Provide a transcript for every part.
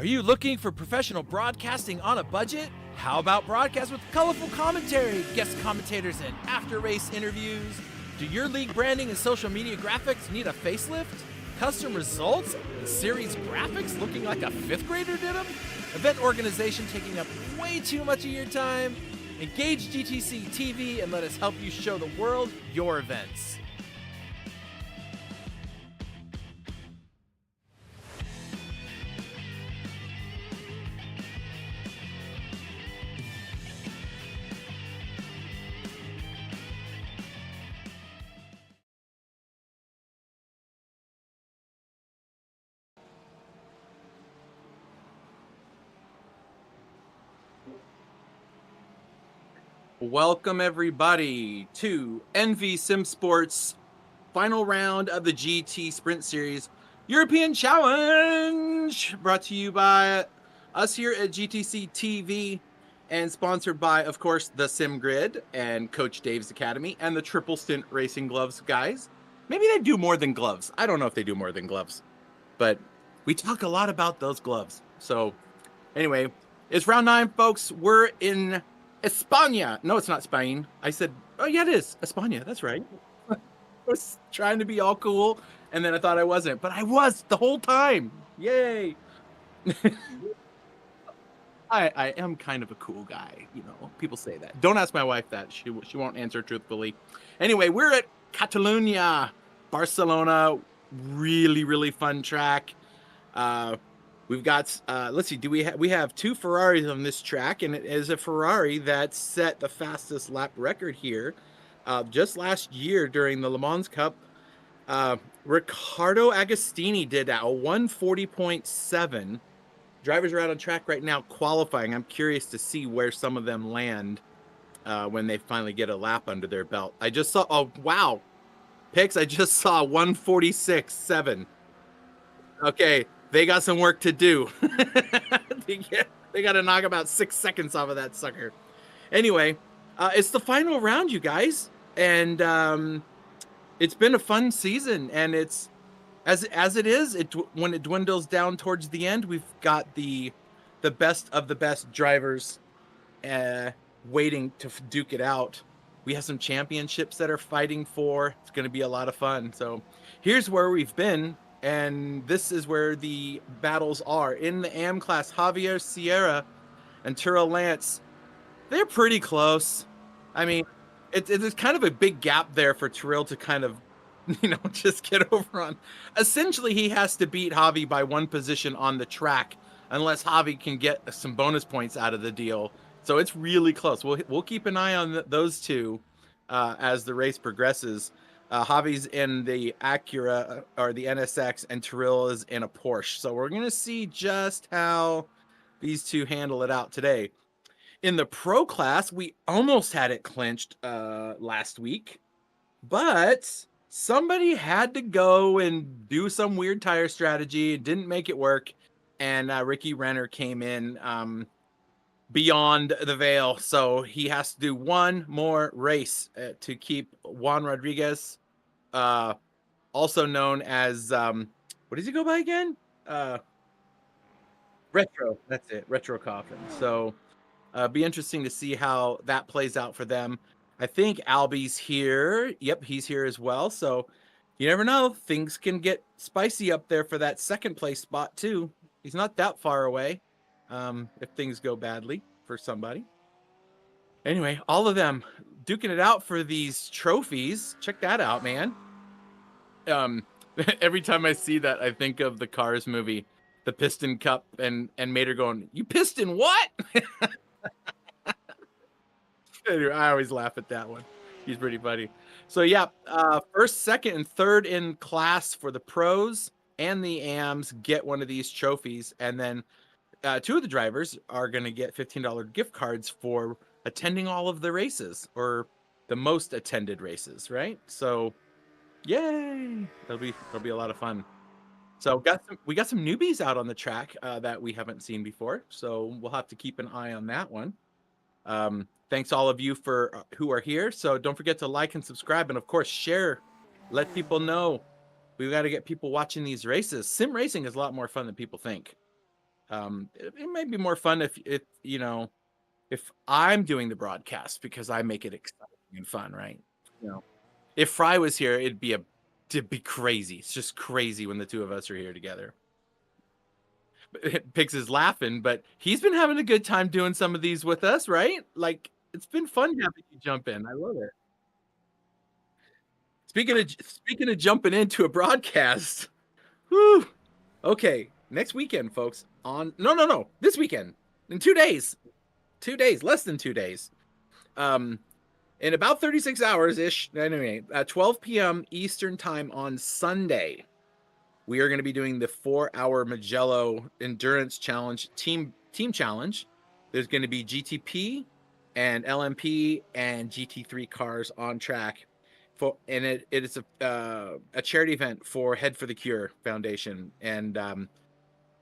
Are you looking for professional broadcasting on a budget? How about broadcast with colorful commentary, guest commentators, and after-race interviews? Do your league branding and social media graphics need a facelift? Custom results and series graphics looking like a fifth grader did them? Event organization taking up way too much of your time? Engage GTCtv and let us help you show the world your events. Welcome everybody to ENVY Simsports final round of the GT Sprint Series European Challenge, brought to you by us here at GTCtv and sponsored by, of course, the SimGrid and Coach Dave's Academy and the Triple Stint Racing Gloves guys. Maybe they do more than gloves. I don't know if they do more than gloves, but we talk a lot about those gloves. So anyway, it's round 9, folks. We're in España. No, it's not Spain. I said, oh yeah, it is España. That's right. I was trying to be all cool, and then I thought I wasn't, but I was the whole time. Yay. I am kind of a cool guy, you know. People say that. Don't ask my wife that. She won't answer truthfully. Anyway, we're at Catalunya, Barcelona. Really fun track. We've got, let's see, we have 2 Ferraris on this track, and it is a Ferrari that set the fastest lap record here just last year during the Le Mans Cup. Riccardo Agostini did that, a 140.7. Drivers are out on track right now qualifying. I'm curious to see where some of them land when they finally get a lap under their belt. I just saw, oh, wow. Picks, I just saw 146.7. Okay. They got some work to do. They got to knock about 6 seconds off of that sucker. Anyway, it's the final round, you guys, and it's been a fun season. And it's as it is. When it dwindles down towards the end, we've got the best of the best drivers waiting to duke it out. We have some championships that are fighting for. It's going to be a lot of fun. So here's where we've been. And this is where the battles are. In the AM class, Javier Sierra and Tyrrell Lance, they're pretty close. I mean, it's kind of a big gap there for Tyrrell to kind of, just get over on. Essentially, he has to beat Javi by 1 position on the track, unless Javi can get some bonus points out of the deal. So it's really close. We'll keep an eye on those two as the race progresses. Javi's in the Acura or the NSX, and Tyrrell is in a Porsche. So we're going to see just how these two handle it out today. In the pro class, we almost had it clinched last week, but somebody had to go and do some weird tire strategy. Didn't make it work. And Ricky Renner came in beyond the veil. So he has to do one more race to keep Juan Rodriguez, also known as, what does he go by again? Retro. That's it. Retro Coffin. So be interesting to see how that plays out for them. I think Albie's here. Yep, he's here as well. So you never know. Things can get spicy up there for that 2nd place spot too. He's not that far away if things go badly for somebody. Anyway, all of them duking it out for these trophies. Check that out, man. Every time I see that, I think of the Cars movie, the Piston Cup, and Mater going, "You piston what?" Anyway, I always laugh at that one. He's pretty funny. So yeah, 1st, 2nd, and 3rd in class for the pros and the AMs get one of these trophies, and then 2 of the drivers are going to get $15 gift cards for attending all of the races, or the most attended races, right? So yay, that'll be a lot of fun. So we got some newbies out on the track that we haven't seen before, so we'll have to keep an eye on that one. Thanks all of you for who are here. So don't forget to like and subscribe, and of course share. Let people know. We've got to get people watching these races. Sim racing is a lot more fun than people think. It might be more fun if you know, if I'm doing the broadcast, because I make it exciting and fun, right? You know, if Fry was here, it'd be crazy. It's just crazy when the two of us are here together. Pix is laughing, but he's been having a good time doing some of these with us, right? Like, it's been fun having you jump in. I love it. Speaking of jumping into a broadcast, whew, okay, next weekend, folks. On no, this weekend, in 2 days, 2 days, less than 2 days. In about 36 hours ish. Anyway, at 12 p.m. Eastern time on Sunday, we are going to be doing the 4-hour Magello Endurance Challenge team challenge. There's going to be GTP and LMP and GT3 cars on track. And it is a charity event for Head for the Cure Foundation, and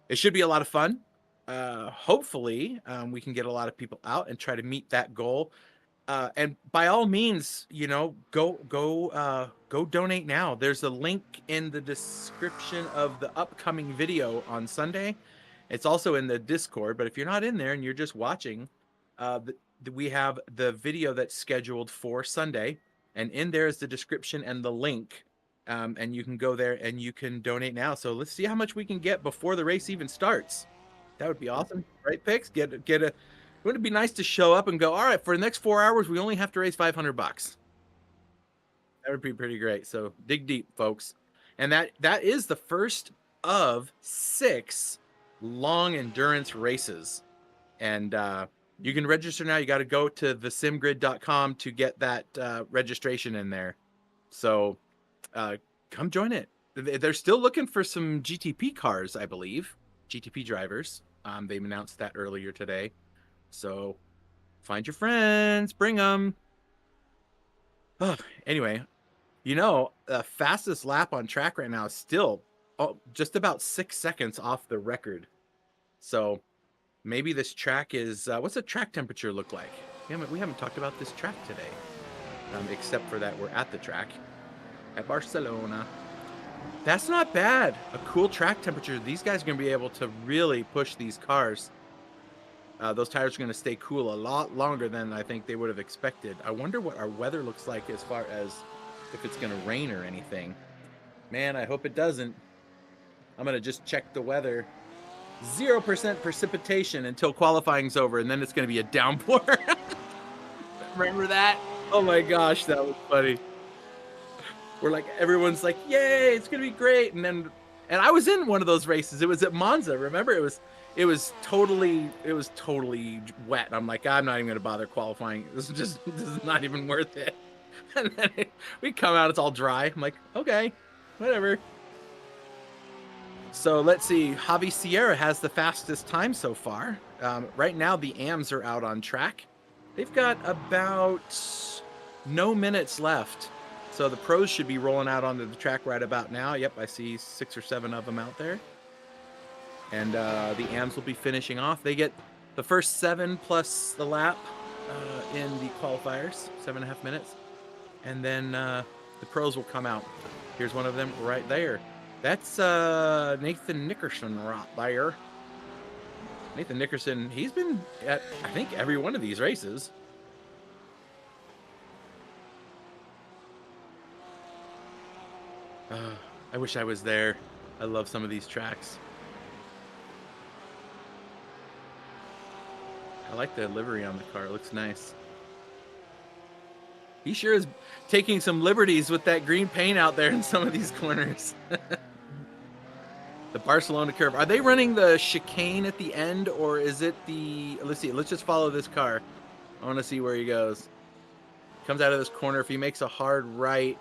it should be a lot of fun. Hopefully, we can get a lot of people out and try to meet that goal. And by all means, go donate now. There's a link in the description of the upcoming video on Sunday. It's also in the Discord, but if you're not in there and you're just watching, we have the video that's scheduled for Sunday, and in there is the description and the link. And you can go there and you can donate now. So let's see how much we can get before the race even starts. That would be awesome, right, Pix? Wouldn't it be nice to show up and go, all right, for the next 4 hours, we only have to raise $500. That would be pretty great. So dig deep, folks. And that is the first of 6 long endurance races. And you can register now. You got to go to thesimgrid.com to get that registration in there. So come join it. They're still looking for some GTP cars, I believe, GTP drivers. They announced that earlier today. So find your friends, bring them. Oh, anyway, the fastest lap on track right now is still just about 6 seconds off the record. So maybe this track is, what's the track temperature look like? We haven't talked about this track today, except for that we're at the track at Barcelona. That's not bad. A cool track temperature. These guys are going to be able to really push these cars. Those tires are going to stay cool a lot longer than I think they would have expected. I wonder what our weather looks like as far as if it's going to rain or anything. Man, I hope it doesn't. I'm going to just check the weather. 0% precipitation until qualifying's over, and then it's going to be a downpour. Remember that? Oh my gosh, that was funny. We're like, everyone's like, yay, it's going to be great. And I was in one of those races. It was at Monza. Remember? It was totally wet. I'm like, I'm not even gonna bother qualifying. This is not even worth it. And then we come out, it's all dry. I'm like, okay, whatever. So let's see. Javi Sierra has the fastest time so far. Right now, the AMs are out on track. They've got about no minutes left. So the pros should be rolling out onto the track right about now. Yep, I see 6 or 7 of them out there. And the AMs will be finishing off. They get the first 7 plus the lap in the qualifiers, 7.5 minutes. And then the pros will come out. Here's one of them right there. That's Nathan Nickerson right there. Nathan Nickerson, he's been at, I think, every one of these races. I wish I was there. I love some of these tracks. I like the livery on the car. It looks nice. He sure is taking some liberties with that green paint out there in some of these corners. The Barcelona curve. Are they running the chicane at the end, or is it the... Let's see. Let's just follow this car. I want to see where he goes. Comes out of this corner. If he makes a hard right,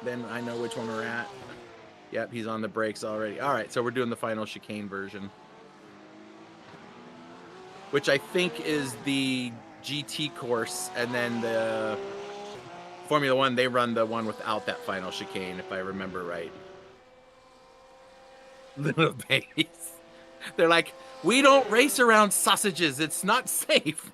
then I know which one we're at. Yep, he's on the brakes already. All right, so we're doing the final chicane version, which I think is the GT course, and then the Formula One, they run the one without that final chicane, if I remember right. Little babies. They're like, we don't race around sausages. It's not safe.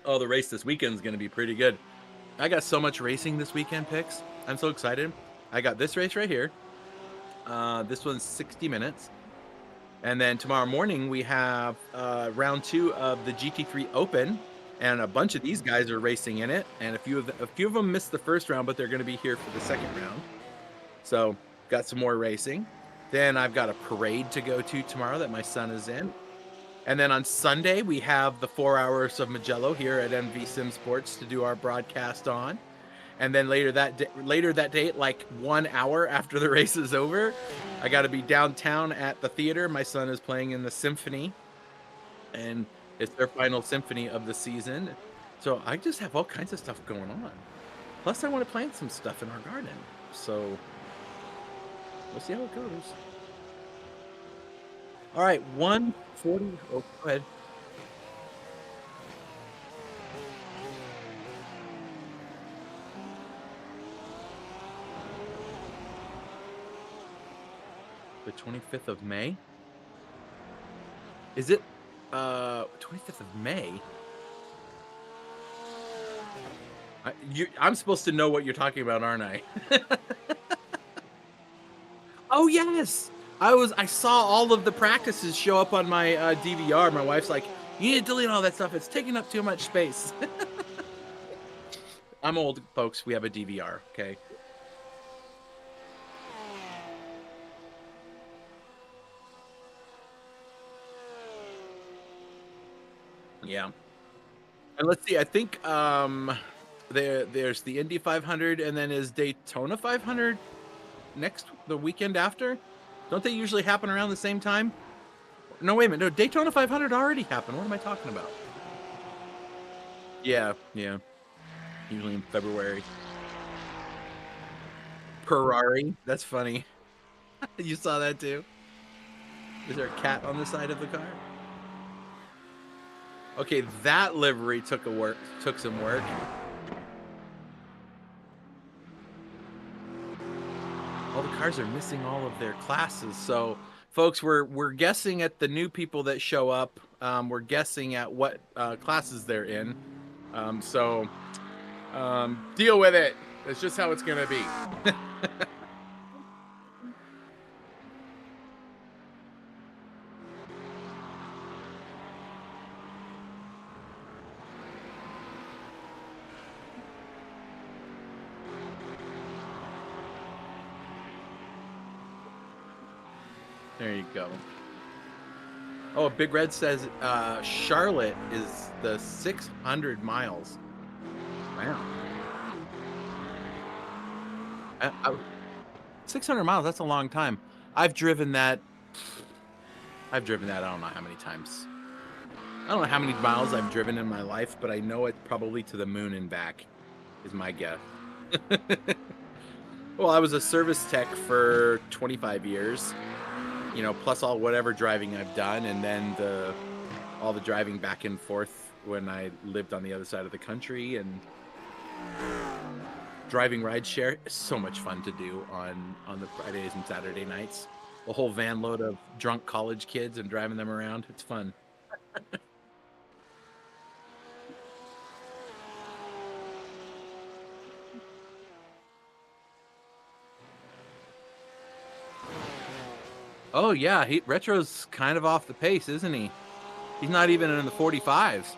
Oh, the race this weekend is going to be pretty good. I got so much racing this weekend, Pix. I'm so excited. I got this race right here. This one's 60 minutes. And then tomorrow morning we have round 2 of the GT3 Open, and a bunch of these guys are racing in it. And a few of them missed the first round, but they're going to be here for the second round. So got some more racing. Then I've got a parade to go to tomorrow that my son is in. And then on Sunday we have the 4 hours of Magello here at ENVY Simsports to do our broadcast on. And then later that day, like 1 hour after the race is over, I got to be downtown at the theater. My son is playing in the symphony, and it's their final symphony of the season. So I just have all kinds of stuff going on. Plus, I want to plant some stuff in our garden. So we'll see how it goes. All right, 140. Oh, go ahead. The 25th of May? Is it 25th of May? I'm supposed to know what you're talking about, aren't I? Oh yes, I saw all of the practices show up on my DVR. My wife's like, "You need to delete all that stuff. It's taking up too much space." I'm old, folks. We have a DVR. Okay. Yeah. And let's see, I think there's the Indy 500, and then is Daytona 500 the weekend after? Don't they usually happen around the same time? No, wait a minute. No, Daytona 500 already happened. What am I talking about? Yeah. Usually in February. Ferrari. That's funny. You saw that too? Is there a cat on the side of the car? Okay, that livery took some work. All the cars are missing all of their classes. So, folks, we're guessing at the new people that show up. We're guessing at what classes they're in. So, deal with it. That's just how it's gonna be. There you go. Oh, Big Red says Charlotte is the 600 miles. Wow. 600 miles, that's a long time. I've driven that I don't know how many times. I don't know how many miles I've driven in my life, but I know it probably to the moon and back is my guess. Well, I was a service tech for 25 years. You know, plus all whatever driving I've done, and then all the driving back and forth when I lived on the other side of the country, and driving rideshare is so much fun to do on the Fridays and Saturday nights. A whole van load of drunk college kids and driving them around. It's fun. Oh yeah, Retro's kind of off the pace, isn't he? He's not even in the 45s.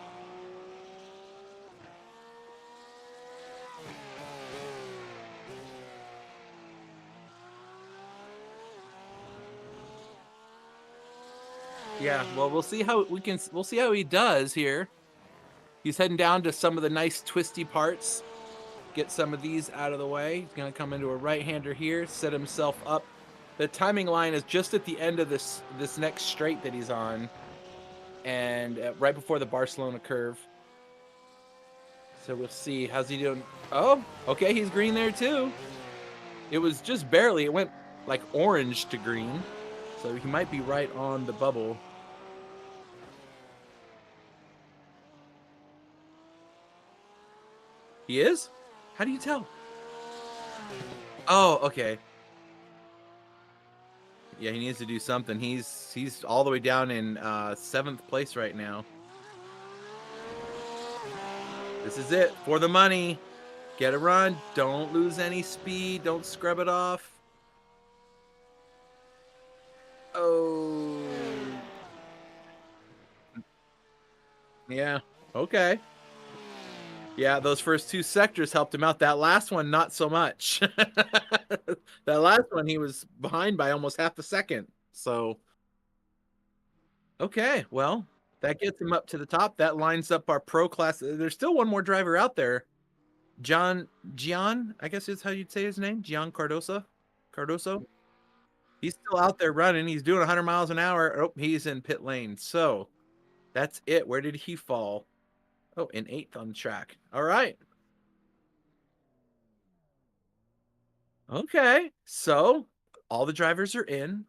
Yeah, well, we'll see how he does here. He's heading down to some of the nice twisty parts. Get some of these out of the way. He's gonna come into a right-hander here, set himself up. The timing line is just at the end of this next straight that he's on, and right before the Barcelona curve. So we'll see. How's he doing? Oh, okay, he's green there too. It was just barely. It went like orange to green, so he might be right on the bubble. He is? How do you tell? Oh, okay. Yeah, he needs to do something. He's all the way down in 7th place right now. This is it for the money. Get a run. Don't lose any speed. Don't scrub it off. Oh. Yeah. Okay. Yeah, those first two sectors helped him out. That last one, not so much. That last one, he was behind by almost half a second. So, okay, well, that gets him up to the top. That lines up our pro class. There's still one more driver out there. Gian, I guess is how you'd say his name. Gian Cardoso. He's still out there running. He's doing 100 miles an hour. Oh, he's in pit lane. So that's it. Where did he fall? Oh, in 8th on the track. All right. Okay. So all the drivers are in.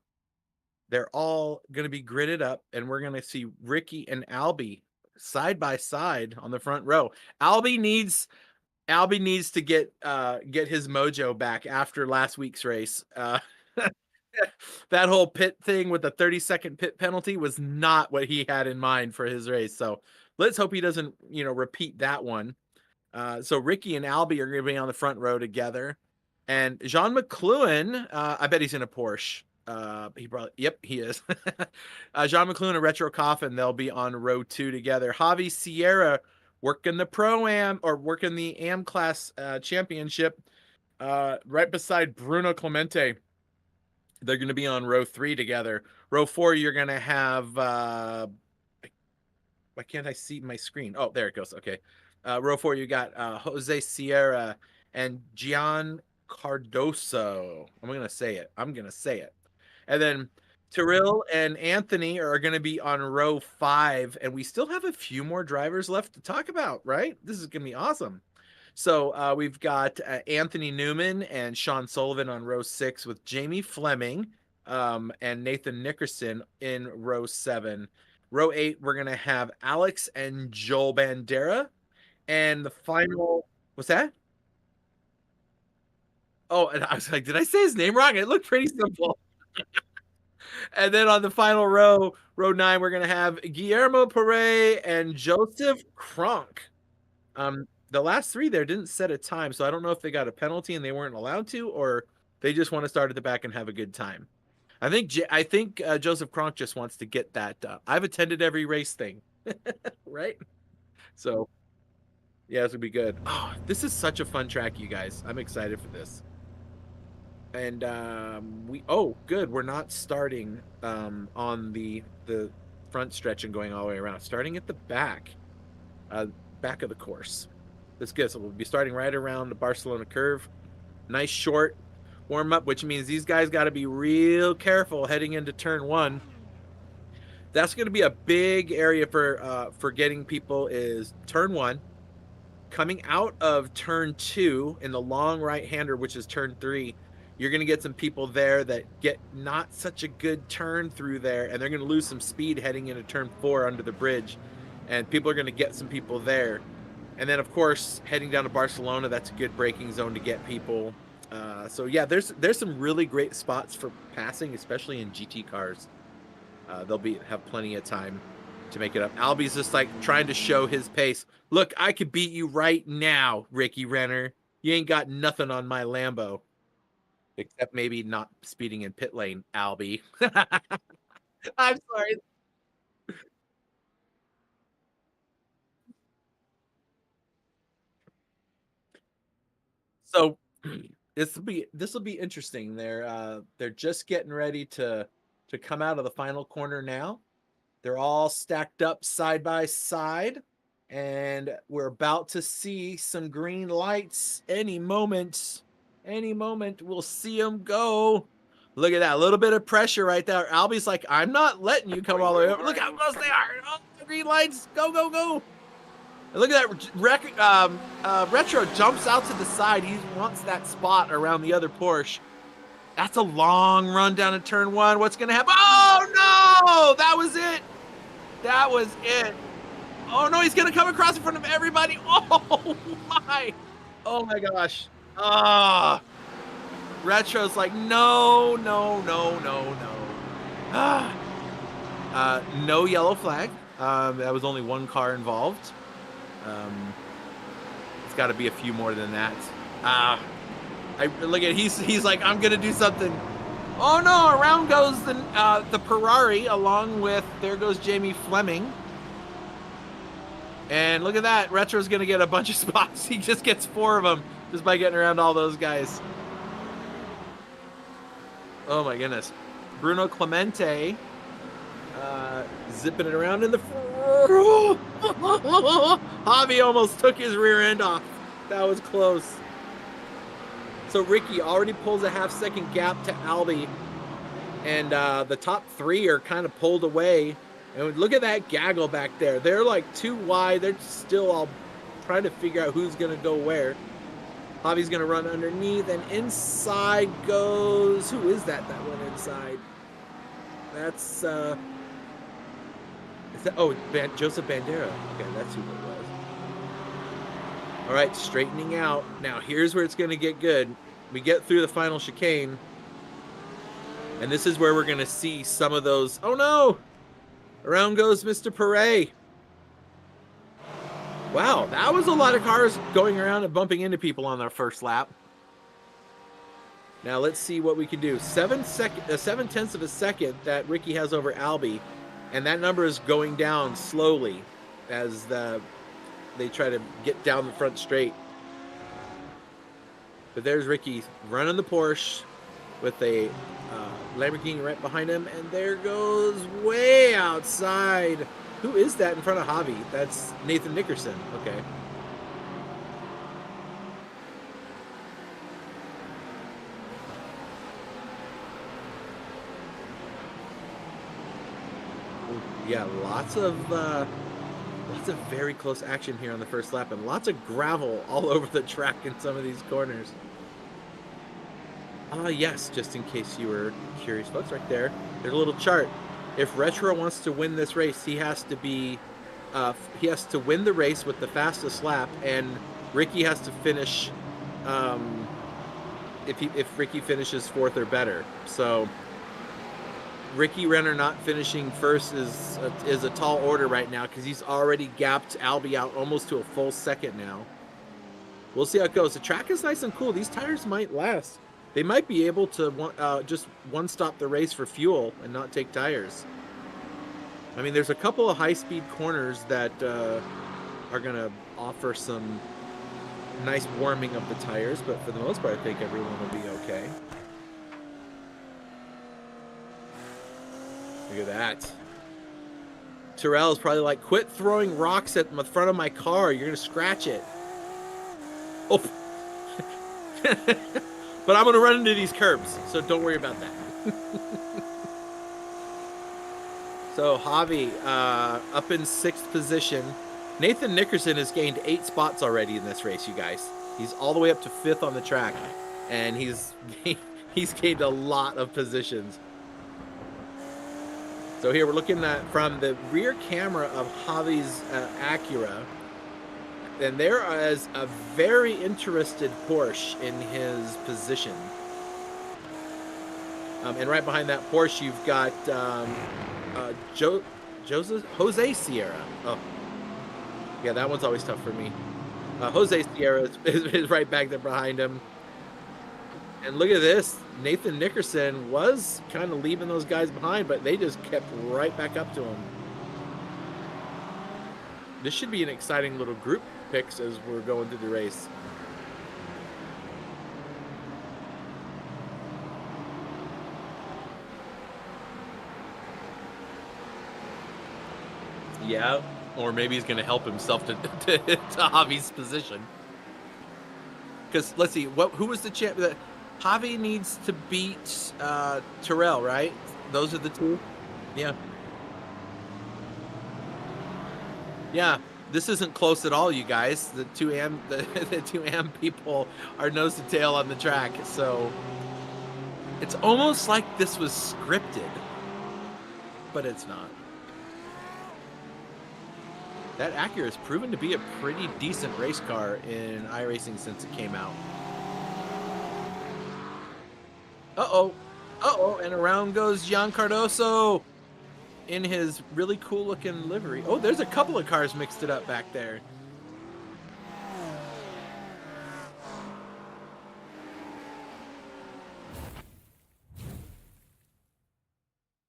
They're all going to be gridded up, and we're going to see Ricky and Albie side by side on the front row. Albie needs to get his mojo back after last week's race. That whole pit thing with the 30-second pit penalty was not what he had in mind for his race. So let's hope he doesn't, repeat that one. So Ricky and Albie are going to be on the front row together. And Jean McLuhan, I bet he's in a Porsche. He is. Jean McLuhan and Retro Coffin, they'll be on row 2 together. Javi Sierra working the Pro-Am or working the Am Class championship right beside Bruno Clemente. They're going to be on row 3 together. Row 4, you're going to have why can't I see my screen? Oh, there it goes. Okay. Row 4, you got Jose Sierra and Gian Cardoso. I'm going to say it. And then Tyrell and Anthony are going to be on row 5. And we still have a few more drivers left to talk about, right? This is going to be awesome. So we've got Anthony Newman and Sean Sullivan on row 6 with Jamie Fleming and Nathan Nickerson in row 7. Row 8, we're going to have Alex and Joel Bandera. And the final, what's that? Oh, and I was like, did I say his name wrong? It looked pretty simple. And then on the final row, row 9, we're going to have Guillermo Pere and Joseph Kronk. The last 3 there didn't set a time, so I don't know if they got a penalty and they weren't allowed to, or they just want to start at the back and have a good time. I think Joseph Kronk just wants to get that. I've attended every race thing, right? So, yeah, this would be good. Oh, this is such a fun track, you guys. I'm excited for this. And good. We're not starting on the front stretch and going all the way around. Starting at the back of the course. That's good. So we'll be starting right around the Barcelona curve. Nice short warm up, which means these guys got to be real careful heading into turn 1. That's going to be a big area for getting people is turn 1. Coming out of turn 2 in the long right-hander, which is turn 3, you're going to get some people there that get not such a good turn through there, and they're going to lose some speed heading into turn 4 under the bridge, and people are going to get some people there. And then, of course, heading down to Barcelona, that's a good braking zone to get people. So, yeah, there's some really great spots for passing, especially in GT cars. They'll have plenty of time to make it up. Albie's just like trying to show his pace. Look, I could beat you right now, Ricky Renner. You ain't got nothing on my Lambo. Except maybe not speeding in pit lane, Albie. I'm sorry. So this will be interesting. They're just getting ready to come out of the final corner now. They're all stacked up side by side, and we're about to see some green lights any moment. Any moment we'll see them go. Look at that, a little bit of pressure right there. Albie's like, I'm not letting you come all the way over. Look how close they are. Oh, the green lights, go, go, go. And look at that. Retro jumps out to the side. He wants that spot around the other Porsche. That's a long run down to turn 1. What's going to happen? Oh, no! That was it. That was it. Oh, no, he's going to come across in front of everybody. Oh, my. Oh, my gosh. Ah. Retro's like, no, no, no, no, no. Ah. No yellow flag. That was only one car involved. got to be a few more than that. I look at he's like, I'm gonna do something. Oh no! Around goes the Ferrari, along with there goes Jamie Fleming. And look at that, Retro's gonna get a bunch of spots. He just gets 4 of them just by getting around all those guys. Oh my goodness. Bruno Clemente zipping it around in the front. Javi almost took his rear end off. That was close. So Ricky already pulls a half-second gap to Albie. And the top 3 are kind of pulled away. And look at that gaggle back there. They're like too wide. They're still all trying to figure out who's going to go where. Javi's going to run underneath, and inside goes... Who is that went inside? That's... Joseph Bandera. Okay, that's who it was. All right, straightening out. Now, here's where it's going to get good. We get through the final chicane, and this is where we're going to see some of those... Oh, no! Around goes Mr. Perret. Wow, that was a lot of cars going around and bumping into people on their first lap. Now let's see what we can do. 7/10 of a second that Ricky has over Albie, and that number is going down slowly as they try to get down the front straight. But there's Ricky running the Porsche with a Lamborghini right behind him, and there goes way outside. Who is that in front of Javi? That's Nathan Nickerson. Okay. Yeah, lots of very close action here on the first lap, and lots of gravel all over the track in some of these corners. Yes, just in case you were curious, folks, right there. There's a little chart. If Retro wants to win this race, he has to win the race with the fastest lap, and Ricky has to finish. If Ricky finishes 4th or better, so Ricky Renner not finishing first is a tall order right now because he's already gapped Albie out almost to a full second now. We'll see how it goes. The track is nice and cool. These tires might last. They might be able to just one-stop the race for fuel and not take tires. I mean, there's a couple of high-speed corners that are going to offer some nice warming of the tires, but for the most part, I think everyone will be okay. Look at that. Terrell is probably like, quit throwing rocks at the front of my car. You're going to scratch it. Oh. But I'm going to run into these curbs, so don't worry about that. So Javi up in 6th position. Nathan Nickerson has gained 8 spots already in this race, you guys. He's all the way up to 5th on the track, and he's gained a lot of positions. So here we're looking at from the rear camera of Javi's Acura. And there is a very interested Porsche in his position. And right behind that Porsche, you've got Jose Sierra. Oh, yeah, that one's always tough for me. Jose Sierra is right back there behind him. And look at this. Nathan Nickerson was kind of leaving those guys behind, but they just kept right back up to him. This should be an exciting little group picks as we're going through the race. Yeah, or maybe he's going to help himself to Javi's position. Because let's see, who was the champ? Javi needs to beat Terrell, right? Those are the two. Yeah. Yeah. This isn't close at all, you guys. The two AM people are nose to tail on the track, so it's almost like this was scripted, but it's not. That Acura has proven to be a pretty decent race car in iRacing since it came out. And around goes Gian Cardoso in his really cool looking livery. Oh, there's a couple of cars mixed it up back there.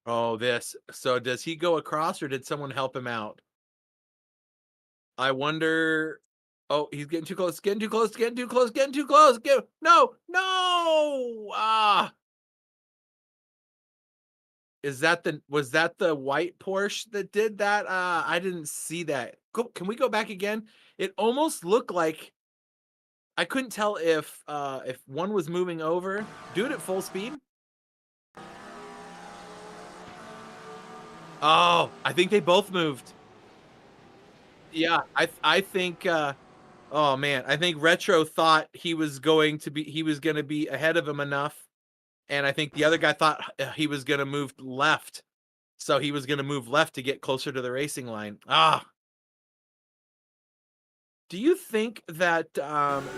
Oh, this. So does he go across or did someone help him out? I wonder. Oh, he's getting too close, getting too close, getting too close, getting too close. Get no, no. Ah, is that the was that the white Porsche that did that? I didn't see that. Go, can we go back again? It almost looked like I couldn't tell if one was moving over. Do it at full speed. Oh, I think they both moved. Yeah, I think oh man, I think Retro thought he was gonna be ahead of him enough, and I think the other guy thought he was gonna move left, so he was gonna move left to get closer to the racing line. Ah, do you think that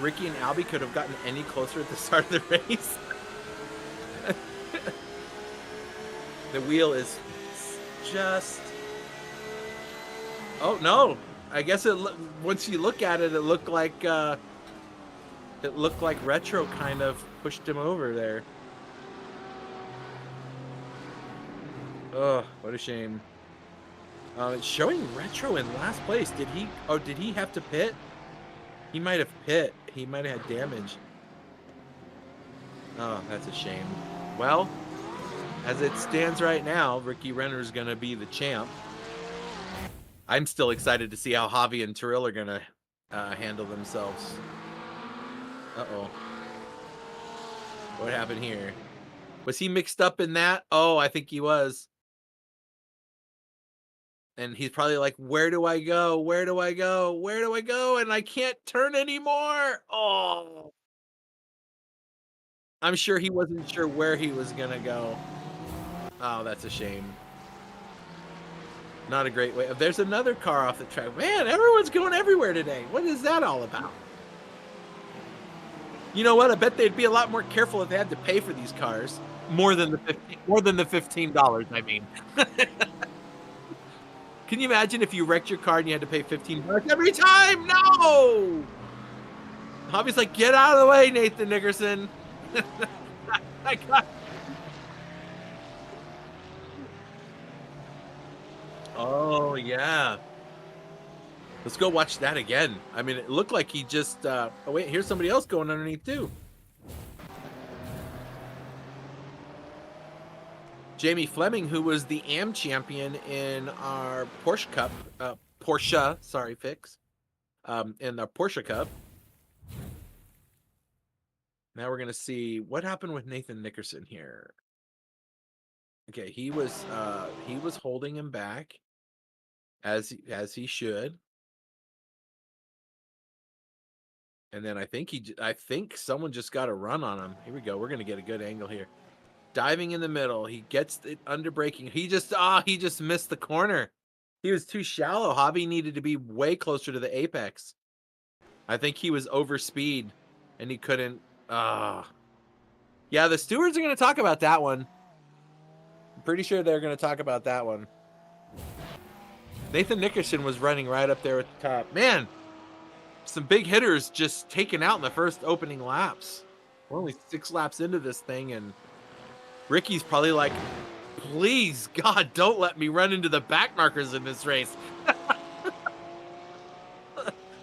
Ricky and Albie could have gotten any closer at the start of the race? The wheel is just. Oh no! I guess once you look at it, it looked like Retro kind of pushed him over there. Oh, what a shame. It's showing Retro in last place. Did he? Oh, did he have to pit? He might have pit. He might have had damage. Oh, that's a shame. Well, as it stands right now, Ricky Renner's gonna be the champ. I'm still excited to see how Javi and Terrell are gonna handle themselves. Uh-oh. What happened here? Was he mixed up in that? Oh, I think he was. And he's probably like, where do I go? Where do I go? Where do I go? And I can't turn anymore. Oh, I'm sure he wasn't sure where he was gonna go. Oh, that's a shame. Not a great way. There's another car off the track. Man, everyone's going everywhere today. What is that all about? You know what? I bet they'd be a lot more careful if they had to pay for these cars. More than the $15, I mean. Can you imagine if you wrecked your car and you had to pay $15 every time? No! Hobby's like, get out of the way, Nathan Nickerson. I got. Oh, yeah. Let's go watch that again. I mean, it looked like he just, oh wait, here's somebody else going underneath too. Jamie Fleming, who was the AM champion in our Porsche Cup, in the Porsche Cup. Now we're gonna see what happened with Nathan Nickerson here. Okay, he was holding him back as he should. And then I think someone just got a run on him. Here we go. We're gonna get a good angle here. Diving in the middle, he gets it under braking. He just missed the corner. He was too shallow. Javi needed to be way closer to the apex. I think he was over speed, and he couldn't. Yeah, the stewards are gonna talk about that one. I'm pretty sure they're gonna talk about that one. Nathan Nickerson was running right up there at the top. Man, some big hitters just taken out in the first opening laps. We're only 6 laps into this thing, and Ricky's probably like, please, God, don't let me run into the back markers in this race.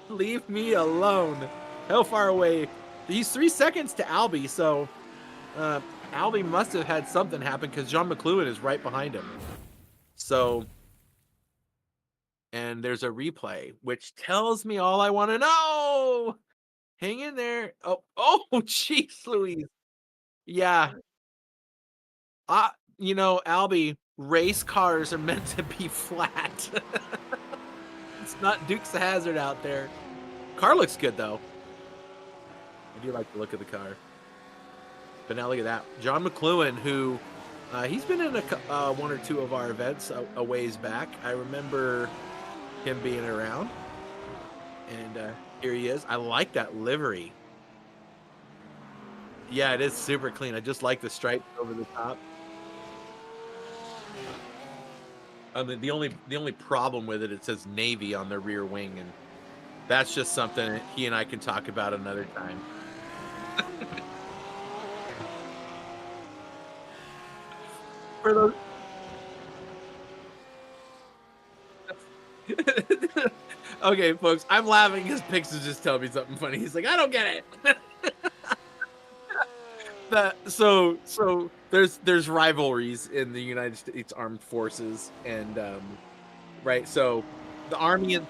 Leave me alone. How far away? He's 3 seconds to Albie, so Albie must have had something happen because John McLuhan is right behind him. So, and there's a replay, which tells me all I want to know. Hang in there. Oh, jeez, Louise. Yeah. Albie, race cars are meant to be flat. It's not Dukes of Hazzard out there. Car looks good, though. I do like the look of the car. But now look at that. John McLuhan, who he's been in one or two of our events a ways back. I remember him being around. And here he is. I like that livery. Yeah, it is super clean. I just like the stripes over the top. The only problem with it says Navy on the rear wing, and that's just something he and I can talk about another time. Okay, folks, I'm laughing because Pix is just telling me something funny. He's like, I don't get it. So there's rivalries in the United States Armed Forces, and right. So the Army and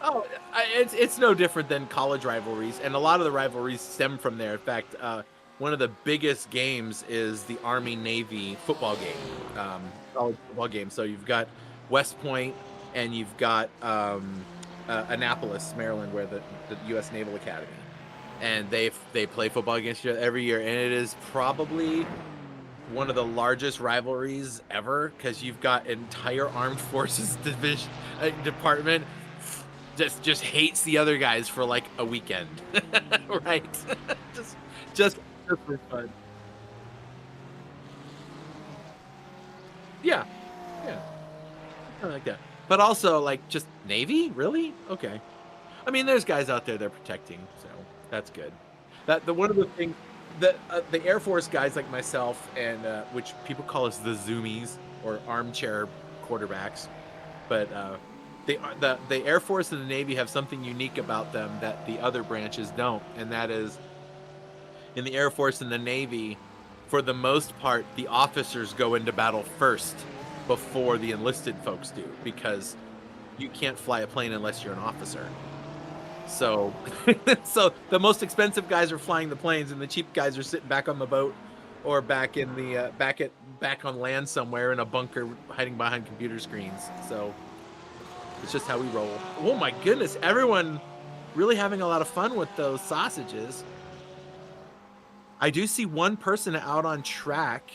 oh, it's no different than college rivalries, and a lot of the rivalries stem from there. In fact, one of the biggest games is the Army Navy football game, college football game. So you've got West Point, and you've got Annapolis, Maryland, where the U.S. Naval Academy, and they play football against each other every year, and it is probably one of the largest rivalries ever because you've got entire armed forces division department just hates the other guys for like a weekend. Right. just just for fun. Yeah, yeah, I like that. But also like just Navy, really? Okay. I mean, there's guys out there they're protecting, so that's good. That the one of the things that the Air Force guys like myself and which people call us the Zoomies or armchair quarterbacks, but the Air Force and the Navy have something unique about them that the other branches don't, and that is in the Air Force and the Navy, for the most part, the officers go into battle first before the enlisted folks do because you can't fly a plane unless you're an officer. So, so the most expensive guys are flying the planes, and the cheap guys are sitting back on the boat, or back in the back on land somewhere in a bunker, hiding behind computer screens. So it's just how we roll. Oh my goodness, everyone really having a lot of fun with those sausages. I do see one person out on track.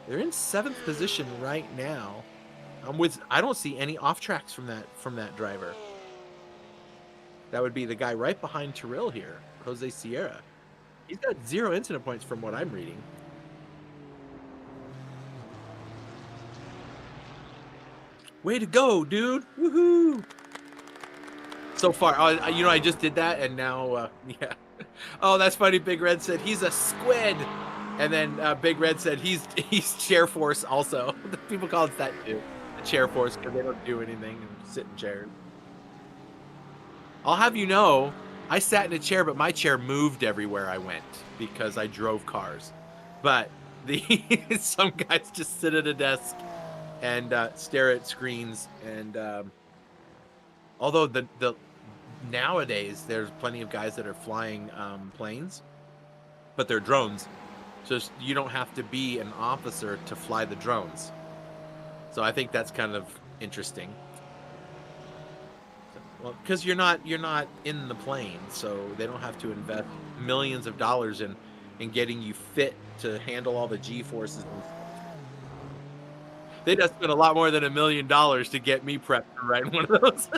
They're in 7th position right now. I don't see any off tracks from that driver. That would be the guy right behind Terrell here, Jose Sierra. He's got 0 incident points from what I'm reading. Way to go, dude! Woohoo! So far, I just did that, and now, yeah. Oh, that's funny. Big Red said he's a squid, and then Big Red said he's chair force also. People call it that too, the chair force, because they don't do anything and sit in chairs. I'll have you know, I sat in a chair, but my chair moved everywhere I went because I drove cars. But some guys just sit at a desk and stare at screens. And although the nowadays there's plenty of guys that are flying planes, but they're drones, so you don't have to be an officer to fly the drones. So I think that's kind of interesting. Well, because you're not in the plane, so they don't have to invest millions of dollars in getting you fit to handle all the G forces. They just spent a lot more than $1 million to get me prepped to ride one of those.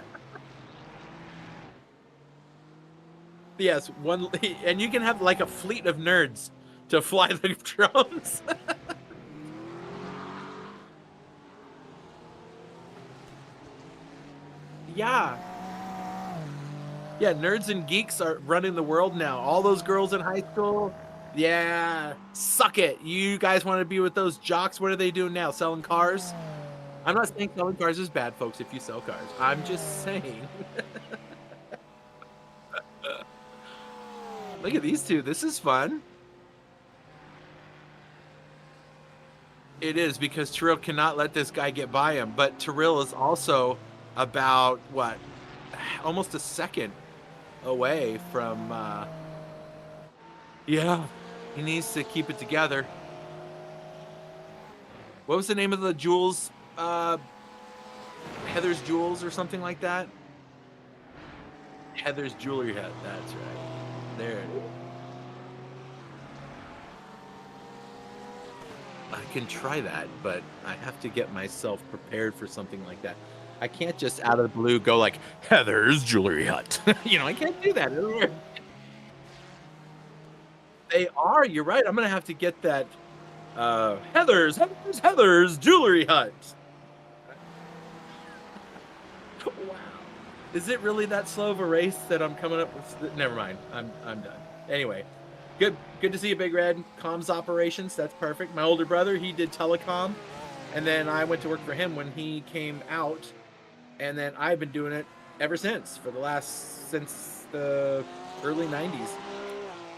Yes, one, and you can have like a fleet of nerds to fly the drones. Yeah. Yeah, nerds and geeks are running the world now. All those girls in high school, yeah, suck it. You guys want to be with those jocks? What are they doing now? Selling cars? I'm not saying selling cars is bad, folks, if you sell cars. I'm just saying. Look at these two. This is fun. It is, because Terrell cannot let this guy get by him. But Terrell is also about, what, almost a second away from yeah, he needs to keep it together. What was the name of the jewels? Heather's Jewels or something like that. Heather's Jewelry Hut, that's right. There it is. I can try that, but I have to get myself prepared for something like that. I can't just out of the blue go like, Heather's Jewelry Hut. I can't do that. They are, you're right. I'm going to have to get that Heather's Jewelry Hut. Wow. Is it really that slow of a race that I'm coming up with? Never mind. I'm done. Anyway, Good to see you, Big Red. Comms operations, that's perfect. My older brother, he did telecom, and then I went to work for him when he came out, and then I've been doing it ever since since the early 90s.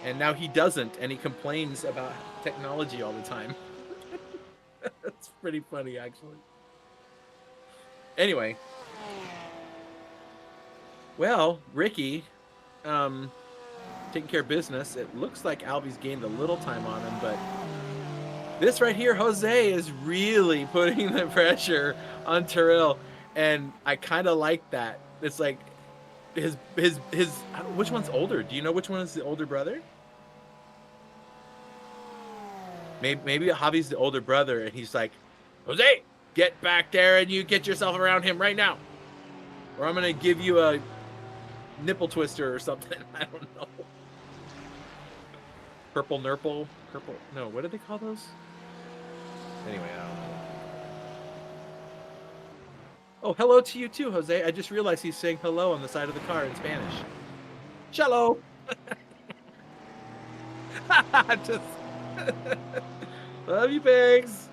And now he doesn't, and he complains about technology all the time. That's pretty funny, actually. Anyway. Well, Ricky, taking care of business. It looks like Albie's gained a little time on him, but this right here, Jose, is really putting the pressure on Terrell, and I kind of like that. It's like his which one's older? Do you know which one is the older brother? Maybe Javi's the older brother, and he's like, Jose, get back there and you get yourself around him right now, or I'm gonna give you a nipple twister or something. I don't know. Purple nurple, purple. No, what do they call those? Anyway, I don't know. Oh, hello to you too, Jose. I just realized he's saying hello on the side of the car in Spanish. Cello. Just love you, pigs.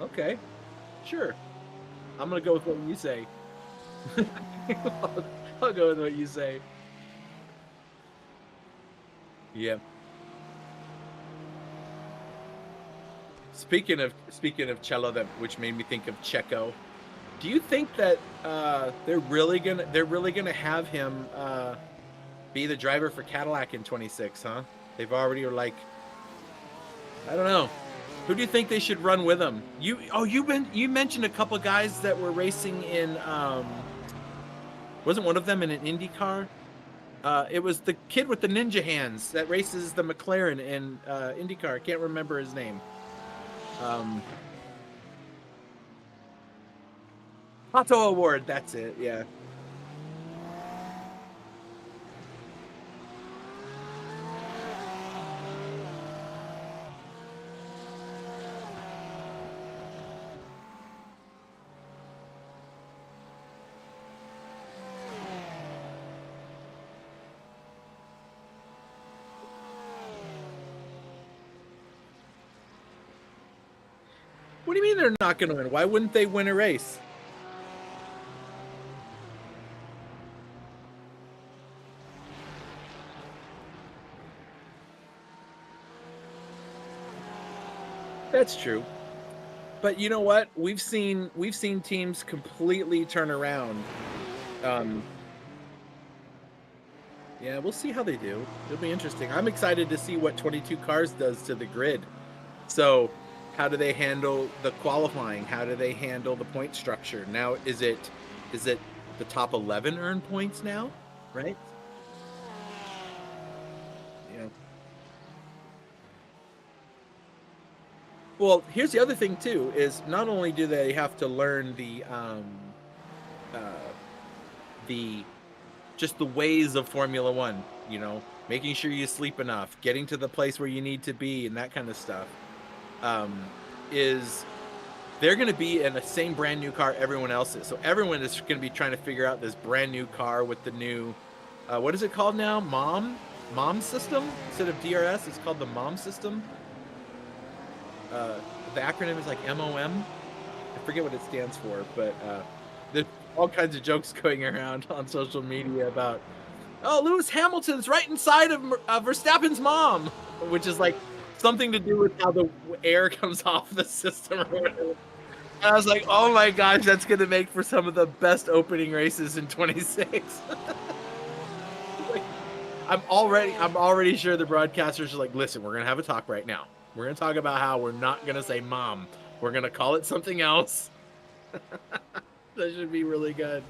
Okay, sure. I'm gonna go with what you say. I'll go with what you say. Yeah. Speaking of cello, which made me think of Checo. Do you think that they're really gonna have him be the driver for Cadillac in 26? Huh? They've already like, I don't know. Who do you think they should run with him? You mentioned a couple guys that were racing in. Wasn't one of them in an Indy car? It was the kid with the ninja hands that races the McLaren in IndyCar. I can't remember his name. Pato Award, that's it, yeah. What do you mean they're not going to win? Why wouldn't they win a race? That's true. But you know what? We've seen teams completely turn around. Yeah, we'll see how they do. It'll be interesting. I'm excited to see what 22 cars does to the grid. So, how do they handle the qualifying? How do they handle the point structure? Now, is it the top 11 earn points now, right? Yeah. Well, here's the other thing too: is not only do they have to learn the just the ways of Formula One, you know, making sure you sleep enough, getting to the place where you need to be, and that kind of stuff. Is they're going to be in the same brand new car everyone else is. So everyone is going to be trying to figure out this brand new car with the new, what is it called now? MOM system? Instead of DRS, it's called the MOM system. The acronym is like MOM. I forget what it stands for, but there's all kinds of jokes going around on social media about, oh, Lewis Hamilton's right inside of Verstappen's mom, which is like something to do with how the air comes off the system or whatever. And I was like, oh my gosh, that's going to make for some of the best opening races in 26. Like, I'm already sure the broadcasters are like, listen, we're going to have a talk right now. We're going to talk about how we're not going to say mom. We're going to call it something else. That should be really good.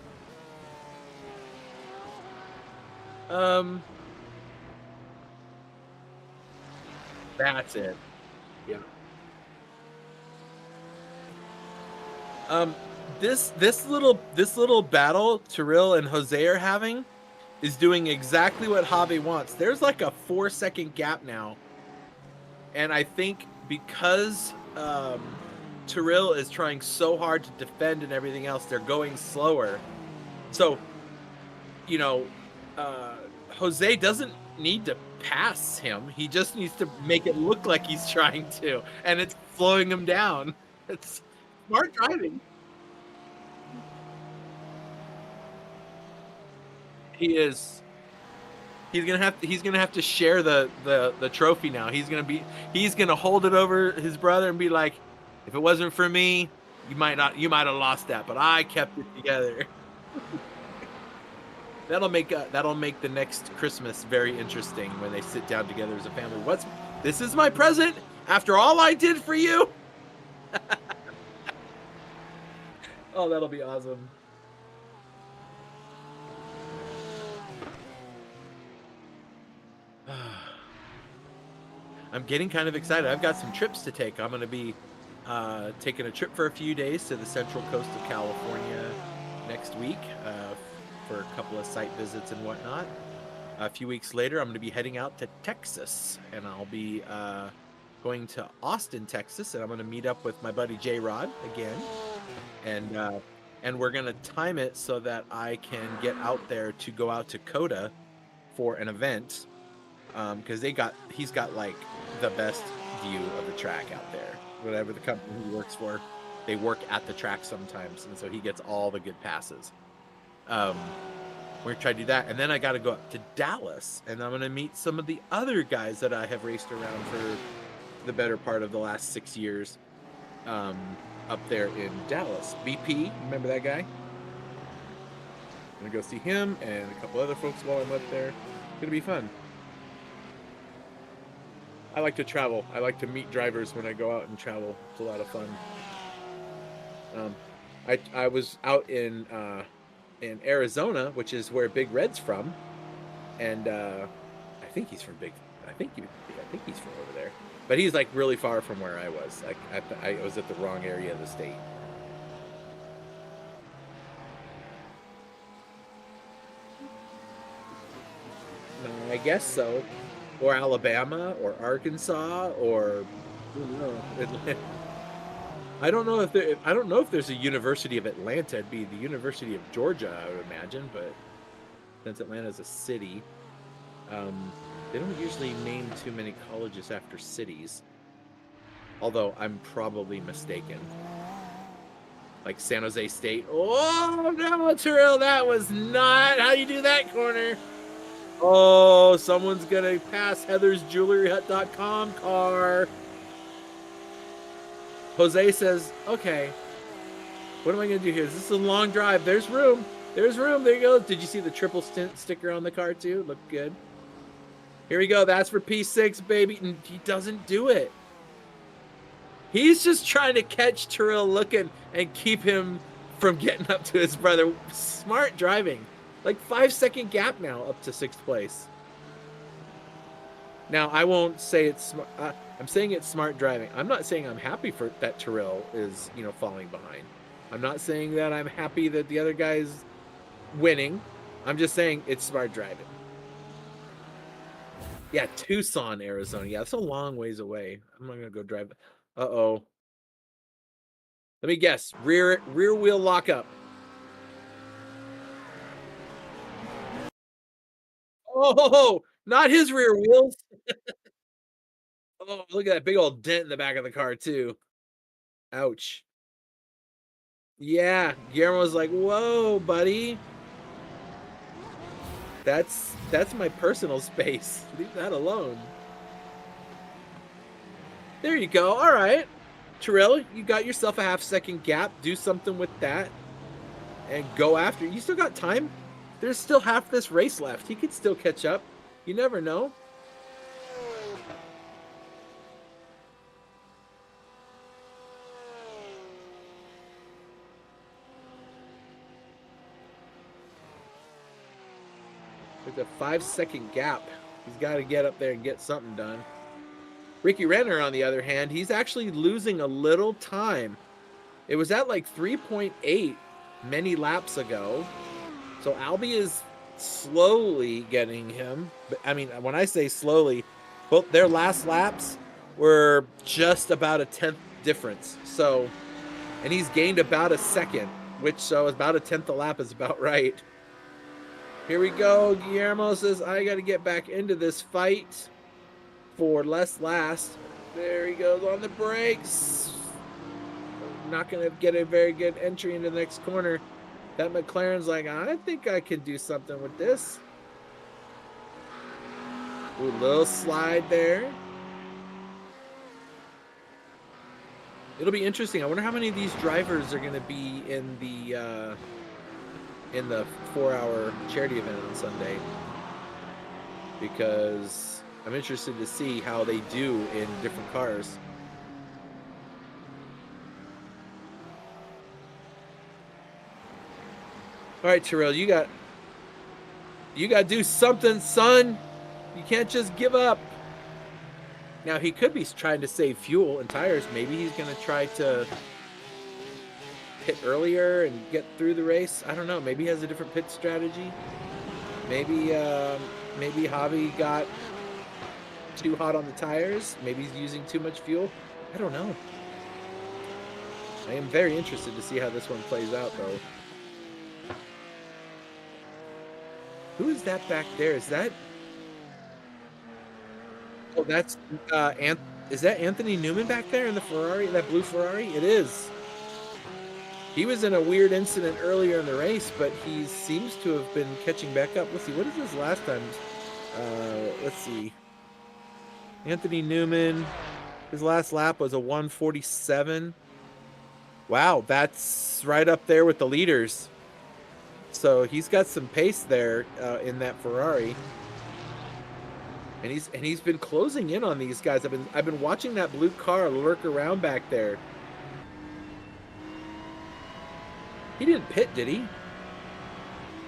That's it. Yeah. This little battle Tyrrell and Jose are having is doing exactly what Javi wants. There's like a 4-second gap now. And I think because Tyrrell is trying so hard to defend and everything else, they're going slower. So you know, uh, Jose doesn't need to pass him. He just needs to make it look like he's trying to, and it's slowing him down. It's smart driving. He is. He's gonna have to share the trophy now. He's gonna hold it over his brother and be like, if it wasn't for me, you might have lost that, but I kept it together. That'll make the next Christmas very interesting when they sit down together as a family. This is my present after all I did for you? Oh, that'll be awesome. I'm getting kind of excited. I've got some trips to take. I'm going to be taking a trip for a few days to the central coast of California next week for a couple of site visits and whatnot. A few weeks later, I'm going to be heading out to Texas, and I'll be going to Austin, Texas, and I'm going to meet up with my buddy J-Rod again, and we're going to time it so that I can get out there to go out to Coda for an event, because he's got like the best view of the track out there. Whatever the company he works for, they work at the track sometimes, and so he gets all the good passes. We're gonna try to do that, and then I got to go up to Dallas, and I'm gonna meet some of the other guys that I have raced around for the better part of the last 6 years, up there in Dallas. BP, remember that guy? I'm gonna go see him and a couple other folks while I'm up there. It's gonna be fun. I like to travel. I like to meet drivers when I go out and travel. It's a lot of fun. I was out in Arizona, which is where Big Red's from, and I think he's from I think he's from over there, but he's like really far from where I was. Like I was at the wrong area of the state. I guess so. Or Alabama, or Arkansas, or I don't know if there's a University of Atlanta. It'd be the University of Georgia, I would imagine, but since Atlanta's a city, they don't usually name too many colleges after cities. Although I'm probably mistaken. Like San Jose State. Oh no, Terrell, that was not how you do that corner. Oh, someone's gonna pass Heather's JewelryHut.com car. Jose says, okay, what am I gonna do here? This is a long drive. There's room. There's room. There you go. Did you see the triple stint sticker on the car too? Looked good. Here we go. That's for P6, baby. And he doesn't do it. He's just trying to catch Terrell looking and keep him from getting up to his brother. Smart driving. Like 5-second gap now up to 6th place. Now, I won't say it's smart. I'm saying it's smart driving. I'm not saying I'm happy for that Terrell is, falling behind. I'm not saying that I'm happy that the other guy's winning. I'm just saying it's smart driving. Yeah, Tucson, Arizona. Yeah, that's a long ways away. I'm not going to go drive. Uh-oh. Let me guess. Rear wheel lockup. Oh, not his rear wheels. Oh, look at that big old dent in the back of the car, too. Ouch. Yeah, Guillermo's like, whoa, buddy. That's my personal space. Leave that alone. There you go. All right. Terrell, you got yourself a half-second gap. Do something with that. And go after. You still got time. There's still half this race left. He could still catch up. You never know. There's a 5-second gap. He's got to get up there and get something done. Ricky Renner, on the other hand, he's actually losing a little time. It was at like 3.8 many laps ago. So Albie is slowly getting him. But I mean, when I say slowly, both their last laps were just about a 10th difference. So, and he's gained about a second, which so about a 10th a lap is about right. Here we go. Guillermo says, I got to get back into this fight for less last. There he goes on the brakes. Not going to get a very good entry into the next corner. That McLaren's like, I think I can do something with this. Ooh, little slide there. It'll be interesting. I wonder how many of these drivers are going to be in the 4-hour charity event on Sunday, because I'm interested to see how they do in different cars. All right, Terrell, you got to do something, son. You can't just give up. Now, he could be trying to save fuel and tires. Maybe he's going to try to pit earlier and get through the race. I don't know. Maybe he has a different pit strategy. Maybe Javi got too hot on the tires. Maybe he's using too much fuel. I don't know. I am very interested to see how this one plays out, though. Who is that back there? Is that... Oh, that's is that Anthony Newman back there in the Ferrari, that blue Ferrari? It is. He was in a weird incident earlier in the race, but he seems to have been catching back up. Let's see, what is his last time? Let's see. Anthony Newman, his last lap was a 1:47. Wow, that's right up there with the leaders. So he's got some pace there in that Ferrari. And he's been closing in on these guys. I've been watching that blue car lurk around back there. He didn't pit, did he?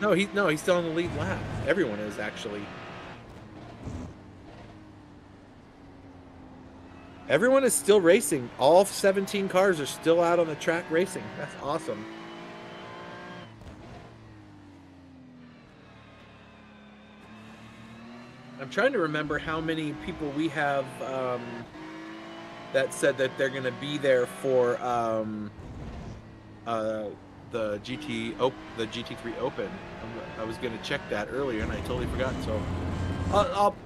No, he's still on the lead lap. Everyone is, actually. Everyone is still racing. All 17 cars are still out on the track racing. That's awesome. I'm trying to remember how many people we have that said that they're going to be there for the GT3 Open. I was going to check that earlier and I totally forgot. So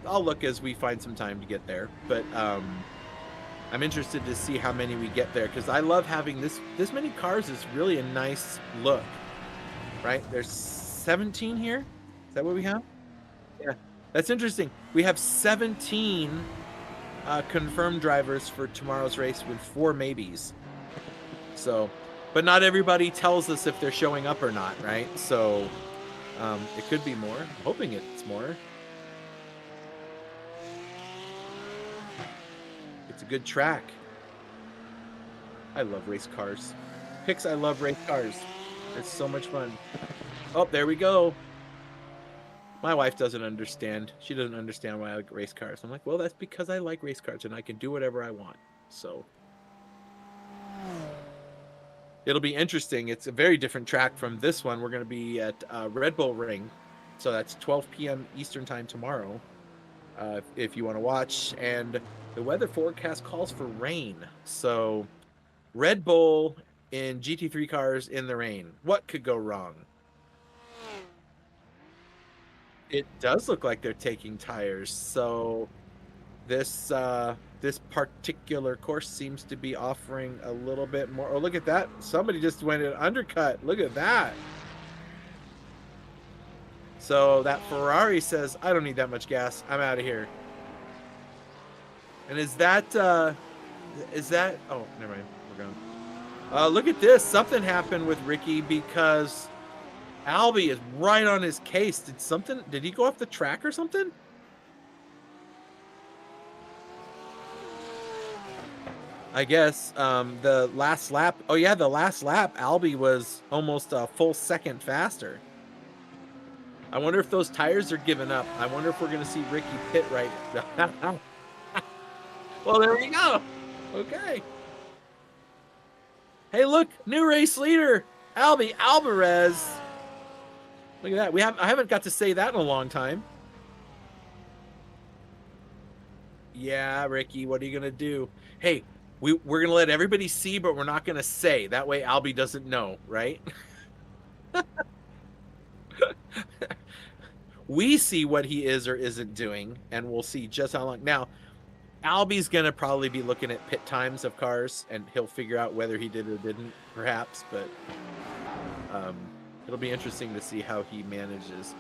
I'll look as we find some time to get there. But I'm interested to see how many we get there, because I love having this many cars. Is really a nice look, right? There's 17 here. Is that what we have? Yeah. That's interesting. We have 17 confirmed drivers for tomorrow's race with 4 maybes. So, but not everybody tells us if they're showing up or not, right? So it could be more. I'm hoping it's more. It's a good track. I love race cars. Picks, I love race cars. It's so much fun. Oh, there we go. My wife doesn't understand. She doesn't understand why I like race cars. I'm like, well, that's because I like race cars and I can do whatever I want. So it'll be interesting. It's a very different track from this one. We're going to be at Red Bull Ring. So that's 12 p.m. Eastern time tomorrow, if you want to watch. And the weather forecast calls for rain. So Red Bull in GT3 cars in the rain. What could go wrong? It does look like they're taking tires. So this particular course seems to be offering a little bit more. Oh, look at that. Somebody just went an undercut. Look at that. So that Ferrari says, I don't need that much gas. I'm out of here. And is that, oh, never mind. We're going. Look at this. Something happened with Ricky because Albie is right on his case. Did he go off the track or something? I guess the last lap. Oh yeah, the last lap, Albie was almost a full second faster. I wonder if those tires are giving up. I wonder if we're going to see Ricky pit right. Well, there we go. Okay. Hey, look, new race leader, Albie Alvarez. Look at that. I haven't got to say that in a long time. Yeah, Ricky, what are you going to do? Hey, we're going to let everybody see, but we're not going to say. That way Albie doesn't know, right? we see what he is or isn't doing, and we'll see just how long. Now, Albie's gonna probably be looking at pit times of cars, and he'll figure out whether he did or didn't, perhaps. But it'll be interesting to see how he manages.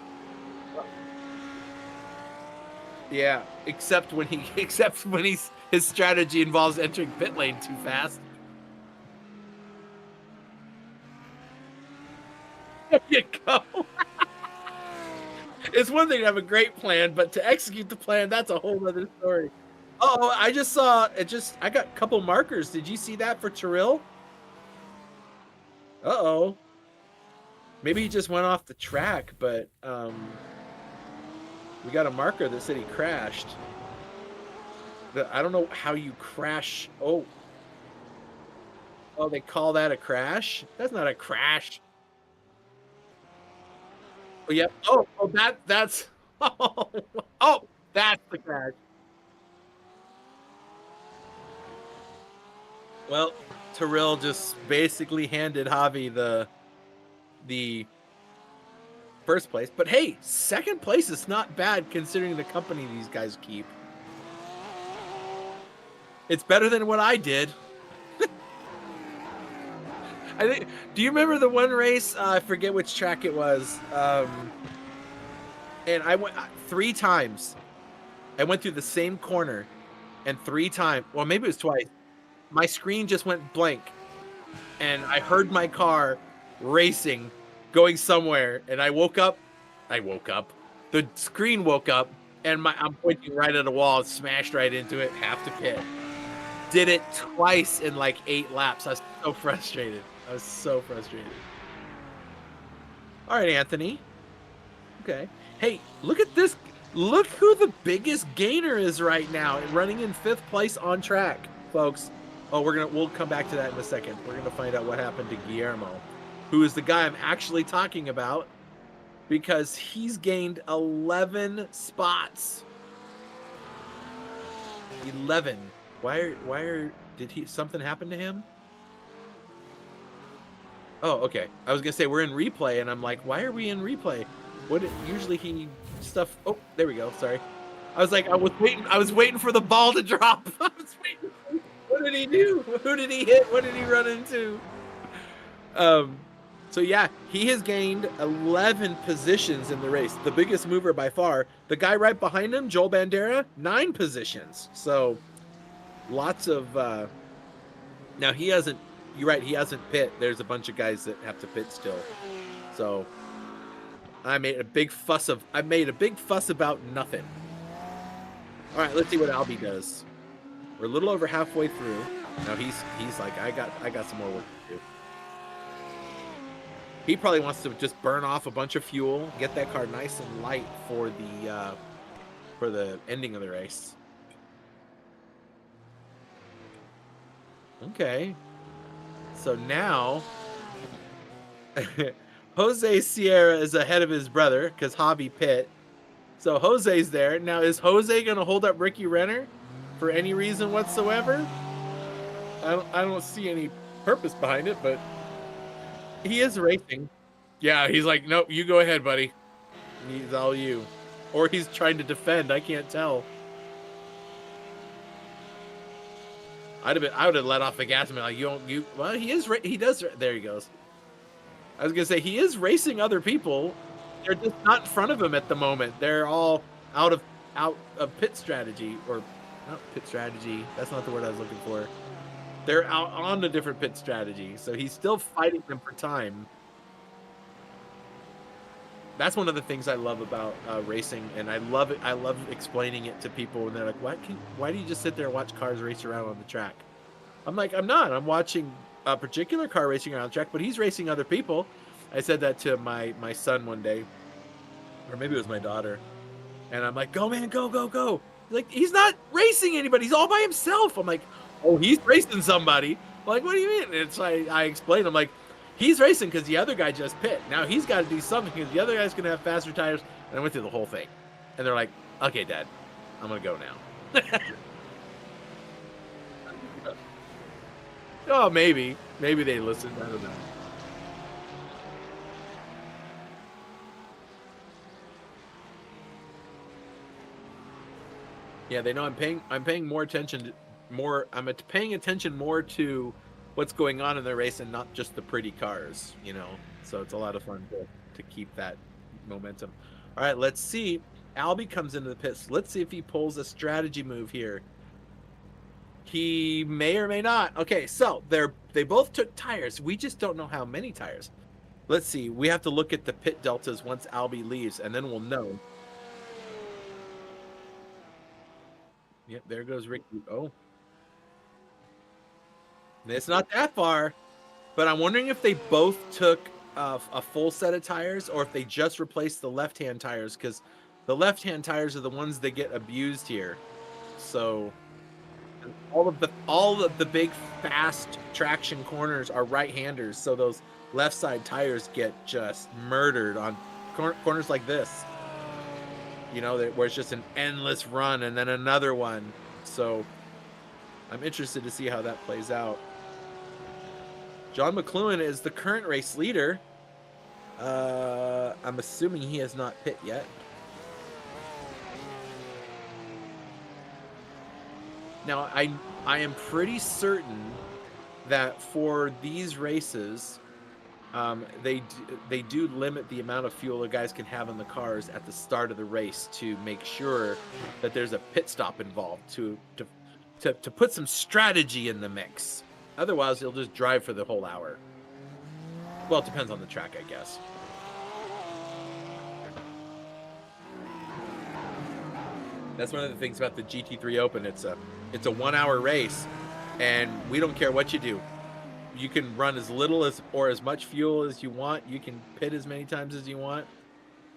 Yeah, except when his strategy involves entering pit lane too fast. There you go. It's one thing to have a great plan, but to execute the plan, that's a whole other story. Oh, I just saw it. I got a couple markers. Did you see that for Terrell? Uh-oh. Maybe he just went off the track, but we got a marker that said he crashed. I don't know how you crash. Oh, they call that a crash? That's not a crash. Oh, yeah. That's oh, that's the crash. Well, Terrell just basically handed Javi the first place. But hey, second place is not bad considering the company these guys keep. It's better than what I did. I think. Do you remember the one race? I forget which track it was. And I went 3 times. I went through the same corner, and 3 times. Well, maybe it was twice. My screen just went blank, and I heard my car racing, going somewhere, and I woke up. The screen woke up, and I'm pointing right at a wall, smashed right into it, half the pit. Did it twice in like 8 laps. I was so frustrated. All right, Anthony. Okay. Hey, look at this. Look who the biggest gainer is right now, running in 5th place on track, folks. Oh, we'll come back to that in a second. We're gonna find out what happened to Guillermo, who is the guy I'm actually talking about, because he's gained 11 spots. 11. Did something happen to him? Oh, okay. I was gonna say we're in replay, and I'm like, why are we in replay? Usually stuff. Oh, there we go. Sorry. I was like, I was waiting for the ball to drop. I was waiting. What did he do? Who did he hit? What did he run into? So yeah, he has gained 11 positions in the race, the biggest mover by far. The guy right behind him, Joel Bandera, 9 positions. So lots of. Now he hasn't. You're right. He hasn't pit. There's a bunch of guys that have to pit still. So I made a big fuss about nothing. All right, let's see what Albie does. We're a little over halfway through. Now he's like, I got some more work to do. He probably wants to just burn off a bunch of fuel, get that car nice and light for the ending of the race. Okay. So now Jose Sierra is ahead of his brother because Javi pit. So Jose's there. Now is Jose going to hold up Ricky Renner for any reason whatsoever? I don't see any purpose behind it, but he is racing. Yeah, he's like, nope, you go ahead, buddy. He's all you. Or he's trying to defend. I can't tell. I would have let off the gas and been like, well, he does. There he goes. I was going to say, he is racing other people. They're just not in front of him at the moment. They're all out of pit strategy, or not pit strategy. That's not the word I was looking for. They're out on a different pit strategy. So he's still fighting them for time. That's one of the things I love about racing, and I love it. I love explaining it to people, and they're like, why do you just sit there and watch cars race around on the track? I'm like, I'm not. I'm watching a particular car racing around the track, but he's racing other people. I said that to my son one day, or maybe it was my daughter, and I'm like, go, man, go, go, go. Like, he's not racing anybody. He's all by himself. I'm like, oh, he's racing somebody. I'm like, what do you mean? It's like, I explained. I'm like, he's racing because the other guy just pit. Now he's got to do something because the other guy's going to have faster tires. And I went through the whole thing. And they're like, okay, Dad, I'm going to go now. Oh, maybe. Maybe they listened. I don't know. Yeah, they know I'm paying more attention I'm paying attention more to what's going on in the race and not just the pretty cars, you know. So it's a lot of fun to keep that momentum. All right, let's see. Albie comes into the pits. Let's see if he pulls a strategy move here. He may or may not. Okay, so they both took tires. We just don't know how many tires. Let's see. We have to look at the pit deltas once Albie leaves, and then we'll know. Yep, there goes Ricky. Oh, it's not that far, but I'm wondering if they both took a full set of tires or if they just replaced the left-hand tires, because the left-hand tires are the ones that get abused here. So all of the big fast traction corners are right-handers, so those left side tires get just murdered on corners like this. You know, where it's just an endless run and then another one. So I'm interested to see how that plays out. John McLuhan is the current race leader. I'm assuming he has not pit yet. Now, I am pretty certain that for these races, they do limit the amount of fuel the guys can have in the cars at the start of the race to make sure that there's a pit stop involved to put some strategy in the mix. Otherwise, they'll just drive for the whole hour. Well, it depends on the track, I guess. That's one of the things about the GT3 Open. It's a 1 hour race, and we don't care what you do. You can run as little or as much fuel as you want. You can pit as many times as you want.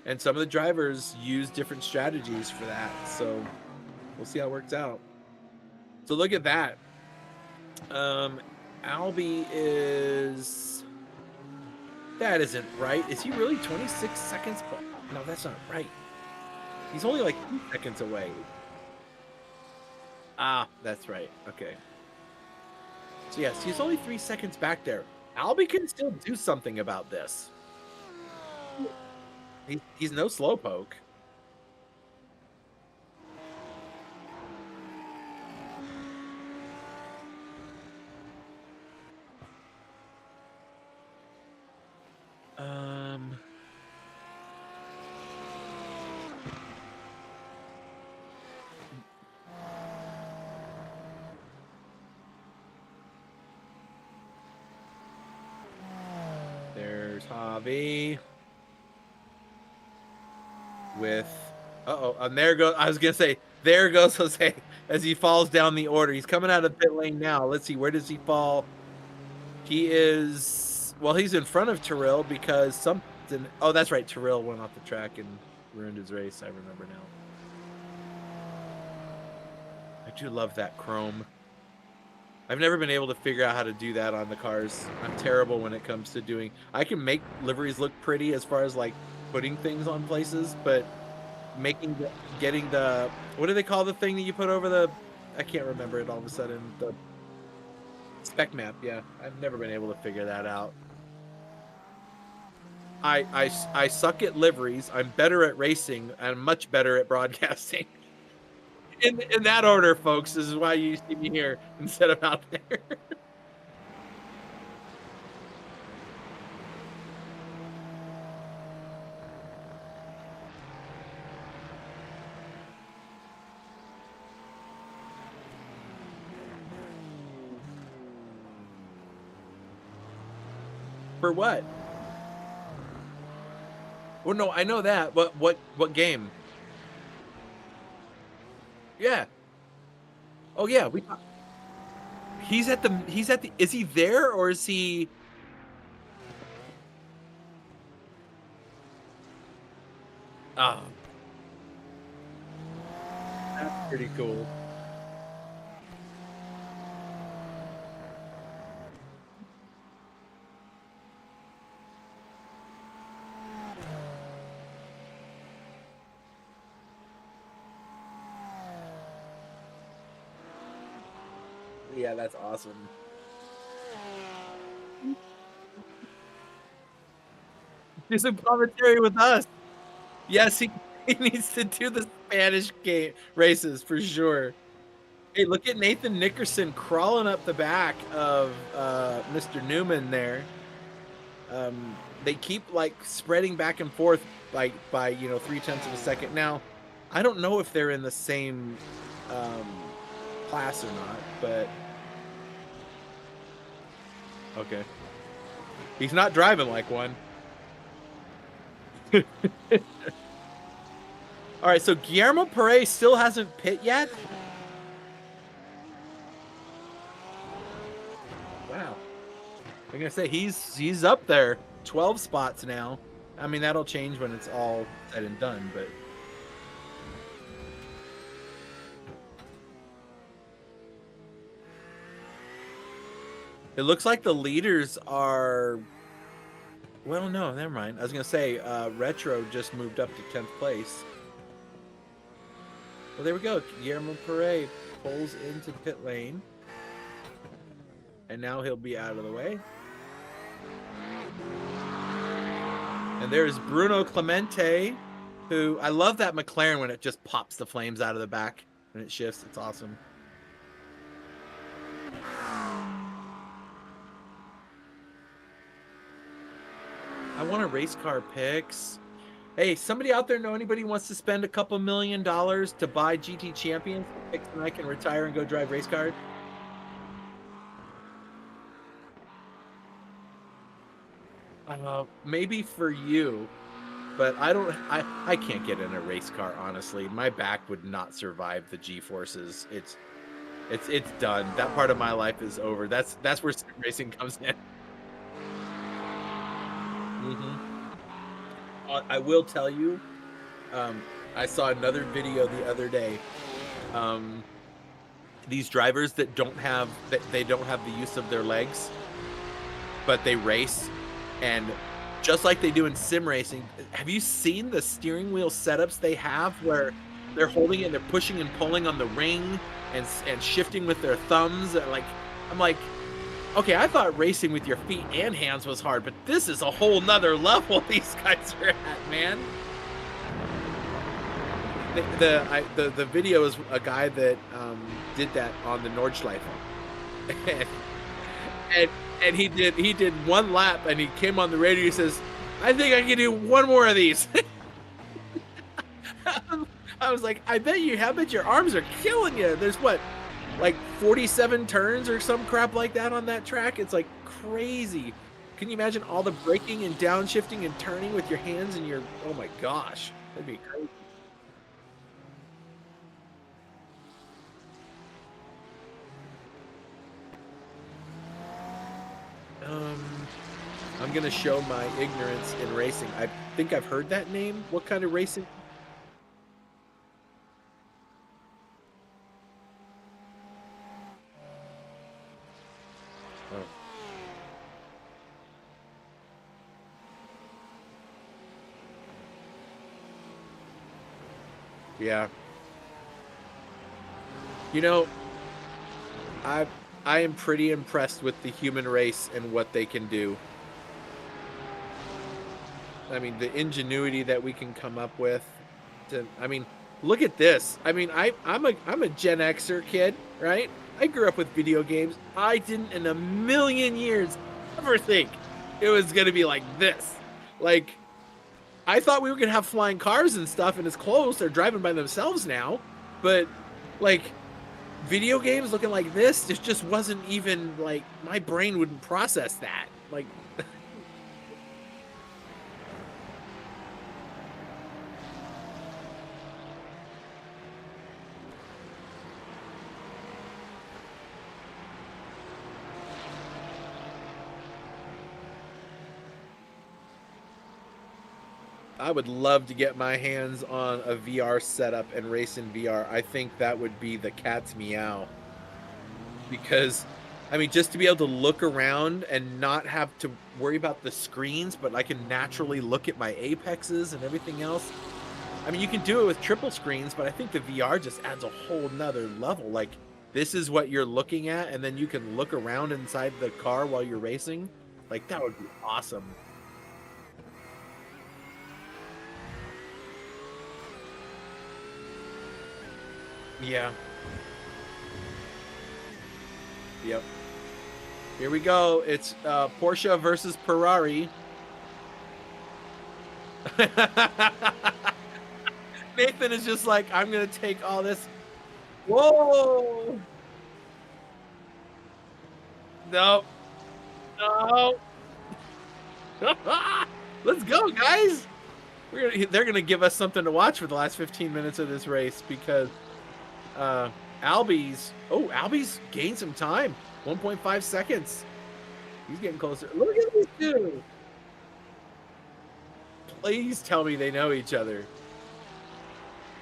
And some of the drivers use different strategies for that. So we'll see how it works out. So look at that. Albie is... That isn't right. Is he really 26 seconds? No, that's not right. He's only like 2 seconds away. Ah, that's right. Okay. So yes, he's only 3 seconds back there. Albie can still do something about this. He's no slowpoke. There's Javi with and there goes, I was gonna say, there goes Jose as he falls down the order. He's coming out of pit lane now. Let's see, where does he fall? He is, well, he's in front of Terrell because something, oh, that's right, Terrell went off the track and ruined his race. I remember now. I do love that chrome. I've never been able to figure out how to do that on the cars. I'm terrible when it comes to doing... I can make liveries look pretty as far as, like, putting things on places, but getting the... What do they call the thing that you put over the... I can't remember it all of a sudden. The spec map, yeah. I've never been able to figure that out. I suck at liveries. I'm better at racing. I'm much better at broadcasting. In that order, folks. This is why you see me here instead of out there. For what? Well, no, I know that. But what game? Yeah. Oh yeah, he's at the is he there or is he... Oh. That's pretty cool. Yeah, that's awesome. Do some commentary with us. Yes, He needs to do the Spanish game races for sure. Hey, look at Nathan Nickerson crawling up the back of Mr. Newman there. They keep like spreading back and forth by 0.3 of a second. Now, I don't know if they're in the same class or not, but okay. He's not driving like one. All right, so Guillermo Perez still hasn't pit yet. Wow. I'm gonna say he's up there, 12 spots now. I mean, that'll change when it's all said and done, but it looks like the leaders are. Well, no, never mind. I was gonna say Retro just moved up to 10th place. Well, there we go. Guillermo Perez pulls into the pit lane, and now he'll be out of the way. And there's Bruno Clemente, who I love that McLaren when it just pops the flames out of the back when it shifts. It's awesome. I want a race car picks. Hey, somebody out there know anybody who wants to spend a couple $1 million to buy GT Champions picks and I can retire and go drive race cars? Maybe for you, but I can't get in a race car, honestly. My back would not survive the G-forces. It's done. That part of my life is over. That's where sim racing comes in. I will tell you, I saw another video the other day. These drivers that don't have the use of their legs, but they race, and just like they do in sim racing, have you seen the steering wheel setups they have where they're holding it and they're pushing and pulling on the ring and shifting with their thumbs? Like, I'm like, okay, I thought racing with your feet and hands was hard, but this is a whole nother level these guys are at, man. The video is a guy that did that on the Nordschleife. and he did one lap and he came on the radio. He says, "I think I can do one more of these." I was like, I bet your arms are killing you. There's what, like 47 turns or some crap like that on that track. It's like crazy. Can you imagine all the braking and downshifting and turning with your hands and your, oh my gosh, that'd be crazy. I'm gonna show my ignorance in racing. I think I've heard that name. What kind of racing? Oh. Yeah. You know, I am pretty impressed with the human race and what they can do. I mean, the ingenuity that we can come up with. I mean, look at this. I mean, I'm a Gen Xer kid, right? I grew up with video games. I didn't in a million years ever think it was gonna be like this. Like, I thought we were gonna have flying cars and stuff, and it's close. They're driving by themselves now, but like, video games looking like this, it just wasn't even like, my brain wouldn't process that. Like, I would love to get my hands on a VR setup and race in VR. I think that would be the cat's meow. Because, I mean, just to be able to look around and not have to worry about the screens, but I can naturally look at my apexes and everything else. I mean, you can do it with triple screens, but I think the VR just adds a whole nother level. Like, this is what you're looking at, and then you can look around inside the car while you're racing. Like, that would be awesome. Yeah. Yep. Here we go. It's Porsche versus Ferrari. Nathan is just like, I'm gonna take all this. Whoa! No, no. Let's go, guys. They're gonna give us something to watch for the last 15 minutes of this race because Albie's gained some time. 1.5 seconds. He's getting closer. Look at these two. Please tell me they know each other.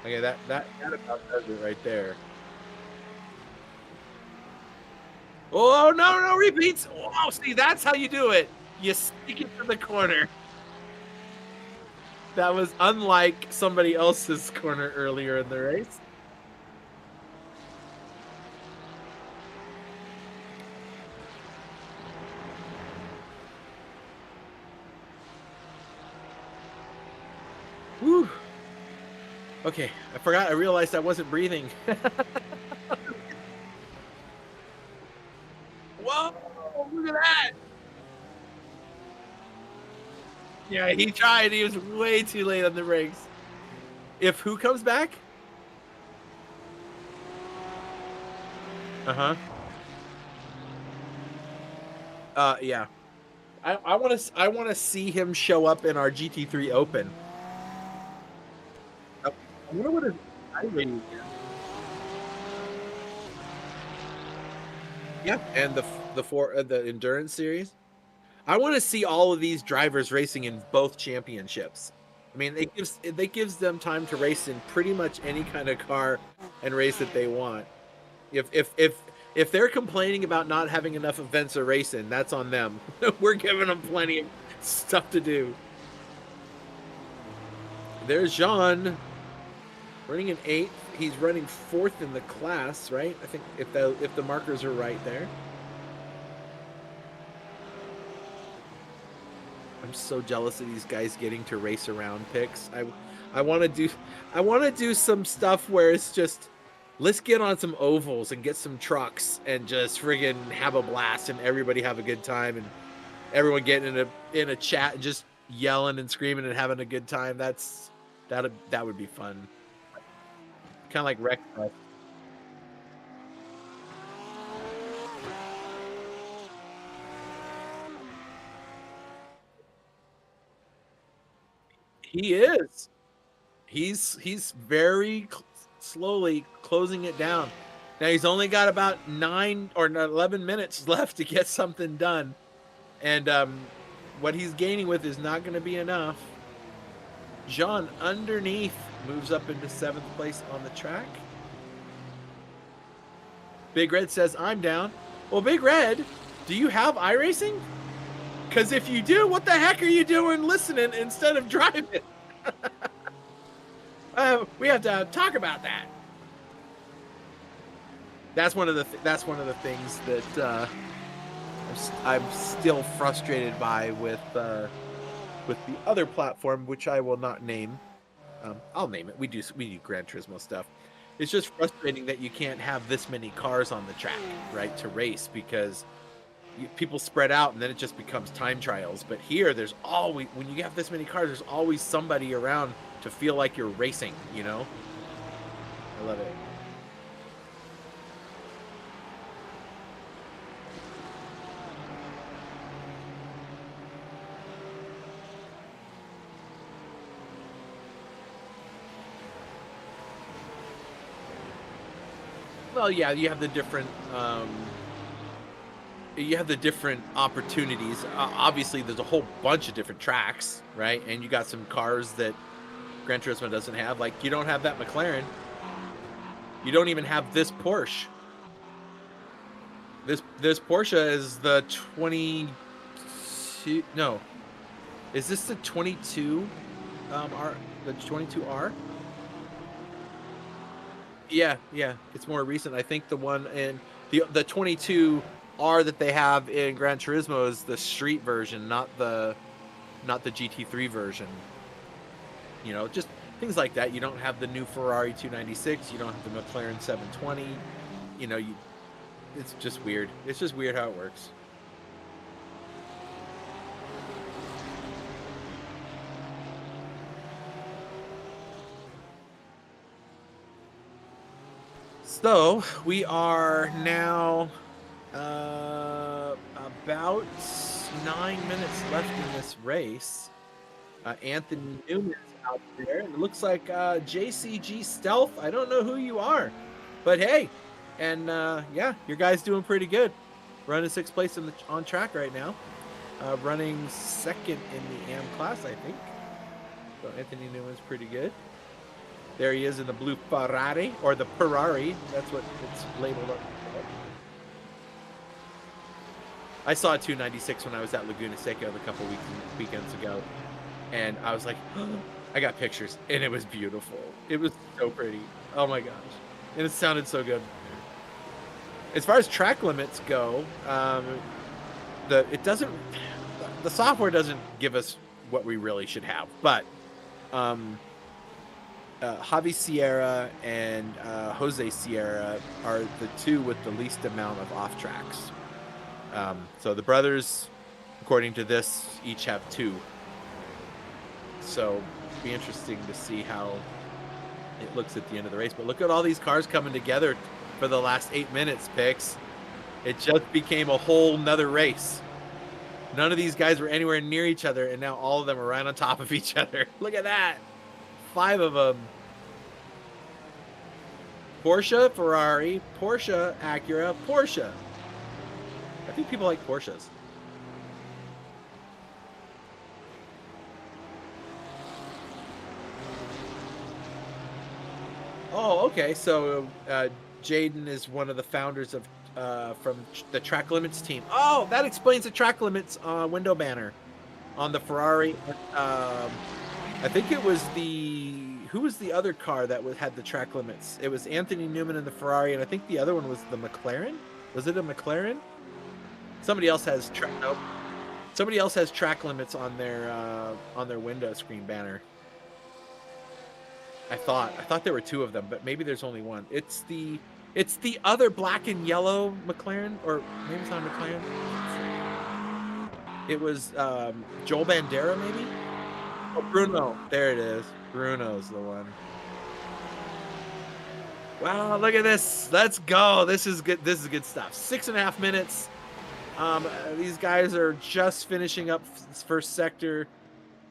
Okay, that about does it right there. Oh, no repeats. Wow, see, that's how you do it. You stick it to the corner. That was unlike somebody else's corner earlier in the race. Whew. Okay, I realized I wasn't breathing. Whoa, look at that. Yeah, he tried. He was way too late on the brakes. If who comes back? Uh-huh. Yeah. I want to see him show up in our GT3 Open. I wonder what his iRating is. Yeah, and the endurance series. I want to see all of these drivers racing in both championships. I mean, it gives them time to race in pretty much any kind of car and race that they want. If they're complaining about not having enough events to race in, that's on them. We're giving them plenty of stuff to do. There's Jean running in 8th. He's running 4th in the class, right? I think if the markers are right there. I'm so jealous of these guys getting to race around picks. I want to do some stuff where it's just, let's get on some ovals and get some trucks and just friggin' have a blast and everybody have a good time and everyone getting in a chat and just yelling and screaming and having a good time. That would be fun. Kind of like Wreck Fest. He is. He's very slowly closing it down. Now he's only got about 9 or 11 minutes left to get something done, and what he's gaining with is not going to be enough. Jean underneath moves up into 7th place on the track. Big Red says, I'm down. Well, Big Red, do you have iRacing? Because if you do, what the heck are you doing listening instead of driving? We have to talk about that. That's one of the things that I'm still frustrated by with the other platform, which I will not name. I'll name it. We do Gran Turismo stuff. It's just frustrating that you can't have this many cars on the track, right, to race, because people spread out and then it just becomes time trials. But here, there's always, when you have this many cars, there's always somebody around to feel like you're racing, you know? I love it. Well, yeah, you have the different opportunities. Obviously, there's a whole bunch of different tracks, right? And you got some cars that Gran Turismo doesn't have. Like, you don't have that McLaren. You don't even have this Porsche. This Porsche is the 22. No, is this the 22? R, the 22R? Yeah, it's more recent. I think the one in the 22R that they have in Gran Turismo is the street version, not the GT3 version. You know, just things like that. You don't have the new Ferrari 296. You don't have the McLaren 720. You know, it's just weird. It's just weird how it works. So we are now about 9 minutes left in this race. Anthony Newman's out there. It looks like JCG Stealth. I don't know who you are, but hey, and yeah, your guy's doing pretty good. Running 6th place on track right now. Running 2nd in the AM class, I think. So Anthony Newman's pretty good. There he is in the blue Ferrari, or the Ferrari. That's what it's labeled up. I saw a 296 when I was at Laguna Seca a couple weekends ago, and I was like, oh, I got pictures, and it was beautiful. It was so pretty. Oh my gosh, and it sounded so good. As far as track limits go, the software doesn't give us what we really should have, but Javi Sierra and Jose Sierra are the two with the least amount of off tracks. So the brothers, according to this, each have 2. So it'll be interesting to see how it looks at the end of the race. But look at all these cars coming together for the last 8 minutes, Picks. It just became a whole nother race. None of these guys were anywhere near each other, and now all of them are right on top of each other. Look at that. 5 of them. Porsche, Ferrari, Porsche, Acura, Porsche. I think people like Porsches. Oh, okay. So Jaden is one of the founders of from the Track Limits team. Oh, that explains the Track Limits window banner on the Ferrari. I think it was who was the other car that had the track limits? It was Anthony Newman in the Ferrari, and I think the other one was the McLaren. Was it a McLaren? Somebody else has Somebody else has track limits on their window screen banner. I thought there were 2 of them, but maybe there's only one. It's the other black and yellow McLaren, or maybe it's not a McLaren. It was Joel Bandera, maybe. Oh, Bruno. There it is. Bruno's the one. Wow, look at this. Let's go. This is good. This is good stuff. 6.5 minutes. These guys are just finishing up first sector.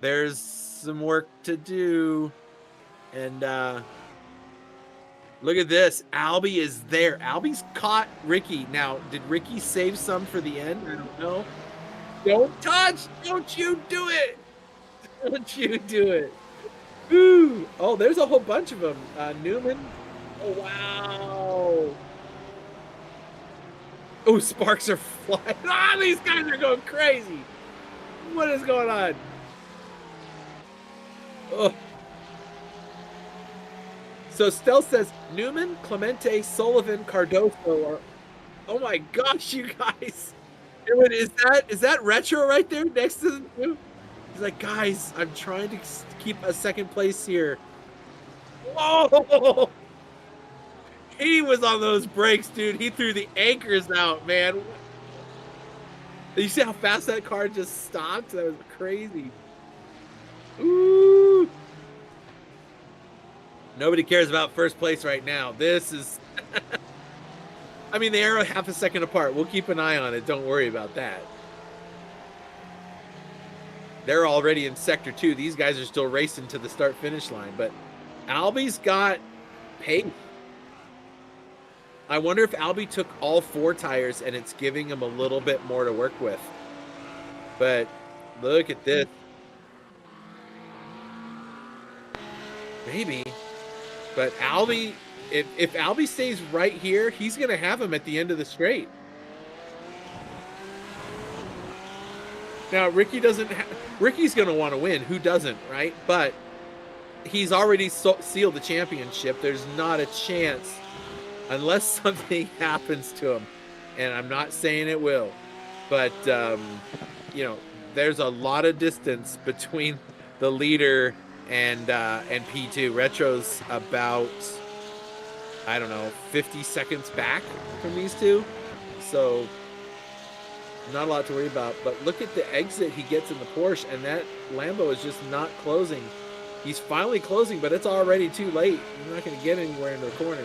There's some work to do. And look at this. Albie is there. Albie's caught Ricky. Now, did Ricky save some for the end? I don't know. Don't touch. Don't you do it. Don't you do it. Ooh. Oh, there's a whole bunch of them. Newman. Oh, wow. Oh, sparks are flying. Ah, these guys are going crazy. What is going on? Oh. So Stealth says Newman, Clemente, Sullivan, Cardoso are. Oh my gosh, you guys! Is that retro right there next to the two? He's like, guys, I'm trying to keep a second place here. Whoa! He was on those brakes, dude. He threw the anchors out, man. You see how fast that car just stopped? That was crazy. Ooh. Nobody cares about first place right now. This is... I mean, they are half a second apart. We'll keep an eye on it. Don't worry about that. They're already in Sector 2. These guys are still racing to the start-finish line. But Albie's got pace. I wonder if Albie took all 4 tires and it's giving him a little bit more to work with. But look at this. Maybe. But Albie, if Albie stays right here, he's going to have him at the end of the straight. Now, Ricky doesn't Ricky's going to want to win. Who doesn't, right? But he's already sealed the championship. There's not a chance unless something happens to him. And I'm not saying it will. But, you know, there's a lot of distance between the leader and P2. Retro's about, I don't know, 50 seconds back from these two. So not a lot to worry about. But look at the exit he gets in the Porsche, and that Lambo is just not closing. He's finally closing, but it's already too late. He's not going to get anywhere in the corner.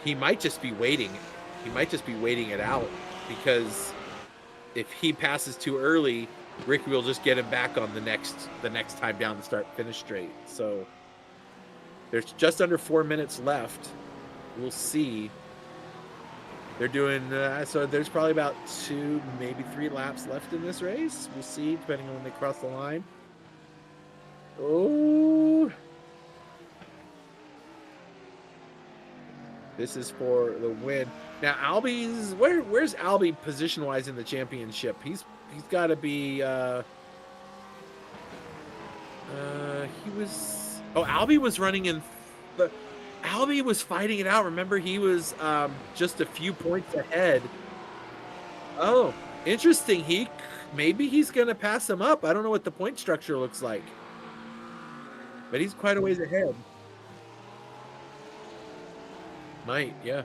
He might just be waiting. He might just be waiting it out, because if he passes too early, Ricky will just get him back on the next time down the start finish straight. So there's just under 4 minutes left. We'll see. They're doing so there's probably about 2, maybe 3 laps left in this race. We'll see, depending on when they cross the line. Oh, this is for the win. Now Albie's where's Albie position wise in the championship? He's got to be Albie was running in Albie was fighting it out. Remember, he was just a few points ahead. Oh, interesting. Maybe he's going to pass him up. I don't know what the point structure looks like, but he's quite a ways ahead. Might, yeah.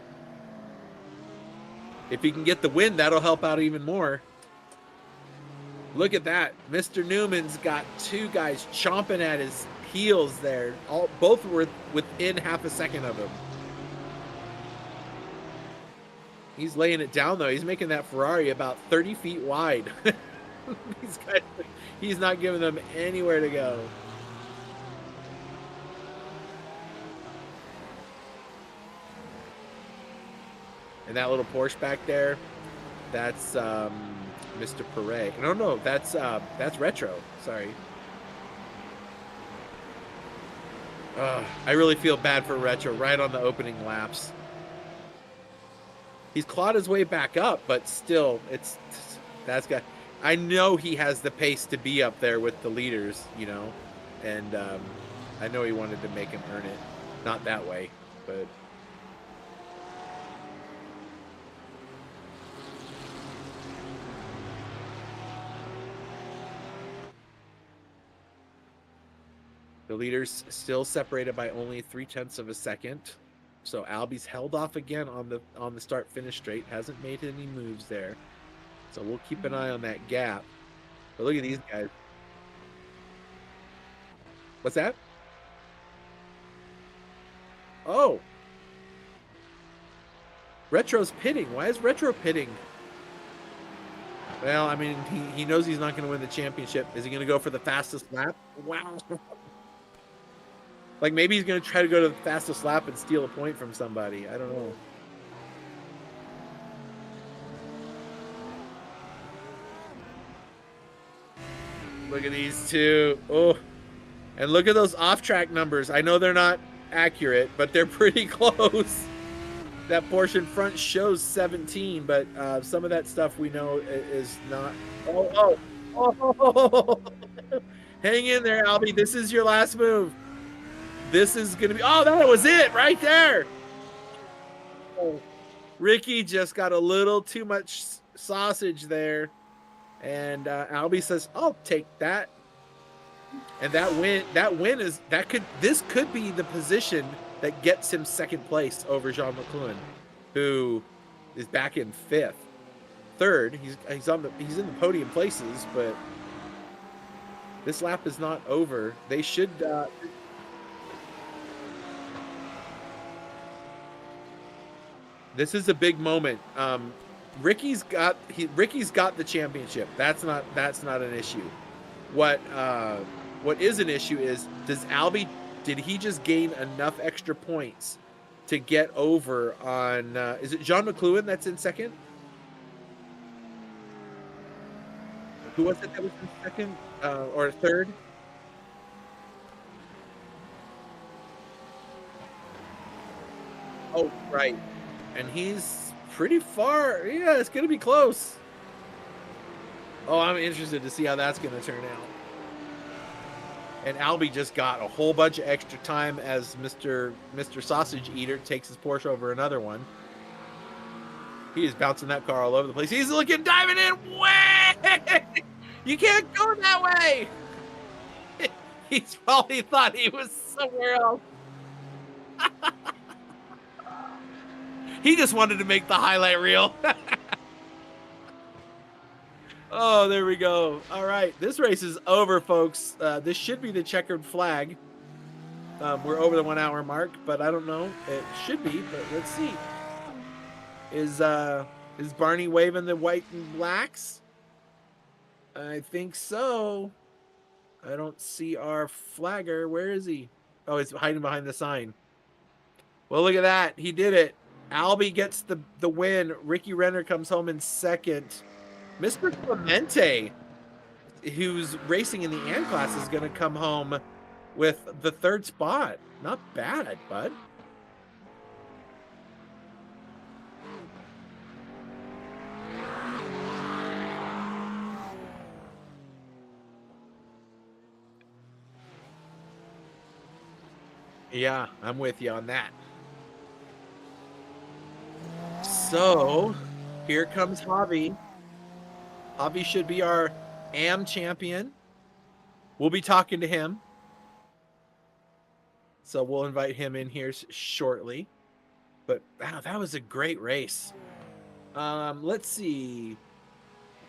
If he can get the win, that'll help out even more. Look at that. Mr. Newman's got 2 guys chomping at his heels there. Both were within half a second of him. He's laying it down, though. He's making that Ferrari about 30 feet wide. He's not giving them anywhere to go. And that little Porsche back there, that's Mr. Perret. No, that's Retro. Sorry. I really feel bad for Retro right on the opening laps. He's clawed his way back up, but still, that's got. I know he has the pace to be up there with the leaders, you know, and I know he wanted to make him earn it. Not that way, but. The leaders still separated by only 0.3 of a second. So Albie's held off again on the start finish straight. Hasn't made any moves there. So we'll keep an eye on that gap. But look at these guys. What's that? Oh. Retro's pitting. Why is Retro pitting? Well, I mean, he knows he's not going to win the championship. Is he going to go for the fastest lap? Wow. Like, maybe he's going to try to go to the fastest lap and steal a point from somebody. I don't know. Look at these two. Oh, and look at those off-track numbers. I know they're not accurate, but they're pretty close. That portion front shows 17, but some of that stuff we know is not. Oh. Hang in there, Albie. This is your last move. This is going to be, that was it right there. Oh, Ricky just got a little too much sausage there. And Albie says, I'll take that. And this could be the position that gets him second place over Jean McLuhan, who is back in 5th. 3rd, he's in the podium places, but this lap is not over. They should, this is a big moment. Ricky's got the championship. That's not an issue. What is an issue is, did he just gain enough extra points to get over on is it Jean McLuhan that's in 2nd? Who was it that was in 2nd or 3rd? Oh, right. And he's pretty far. Yeah, it's going to be close. Oh, I'm interested to see how that's going to turn out. And Albie just got a whole bunch of extra time as Mr. Sausage Eater takes his Porsche over another one. He is bouncing that car all over the place. He's diving in way. You can't go that way. He's probably thought he was somewhere else. He just wanted to make the highlight reel. Oh, there we go. All right, this race is over, folks. This should be the checkered flag. We're over the 1 hour mark, but I don't know. It should be, but let's see. Is Barney waving the white and blacks? I think so. I don't see our flagger. Where is he? Oh, he's hiding behind the sign. Well, look at that. He did it. Albie gets the win. Ricky Renner comes home in second. Mr. Clemente, who's racing in the N class, is going to come home with the third spot. Not bad, bud. Yeah, I'm with you on that. So, here comes Javi. Javi should be our AM champion. We'll be talking to him. So we'll invite him in here shortly. But wow, that was a great race. Let's see.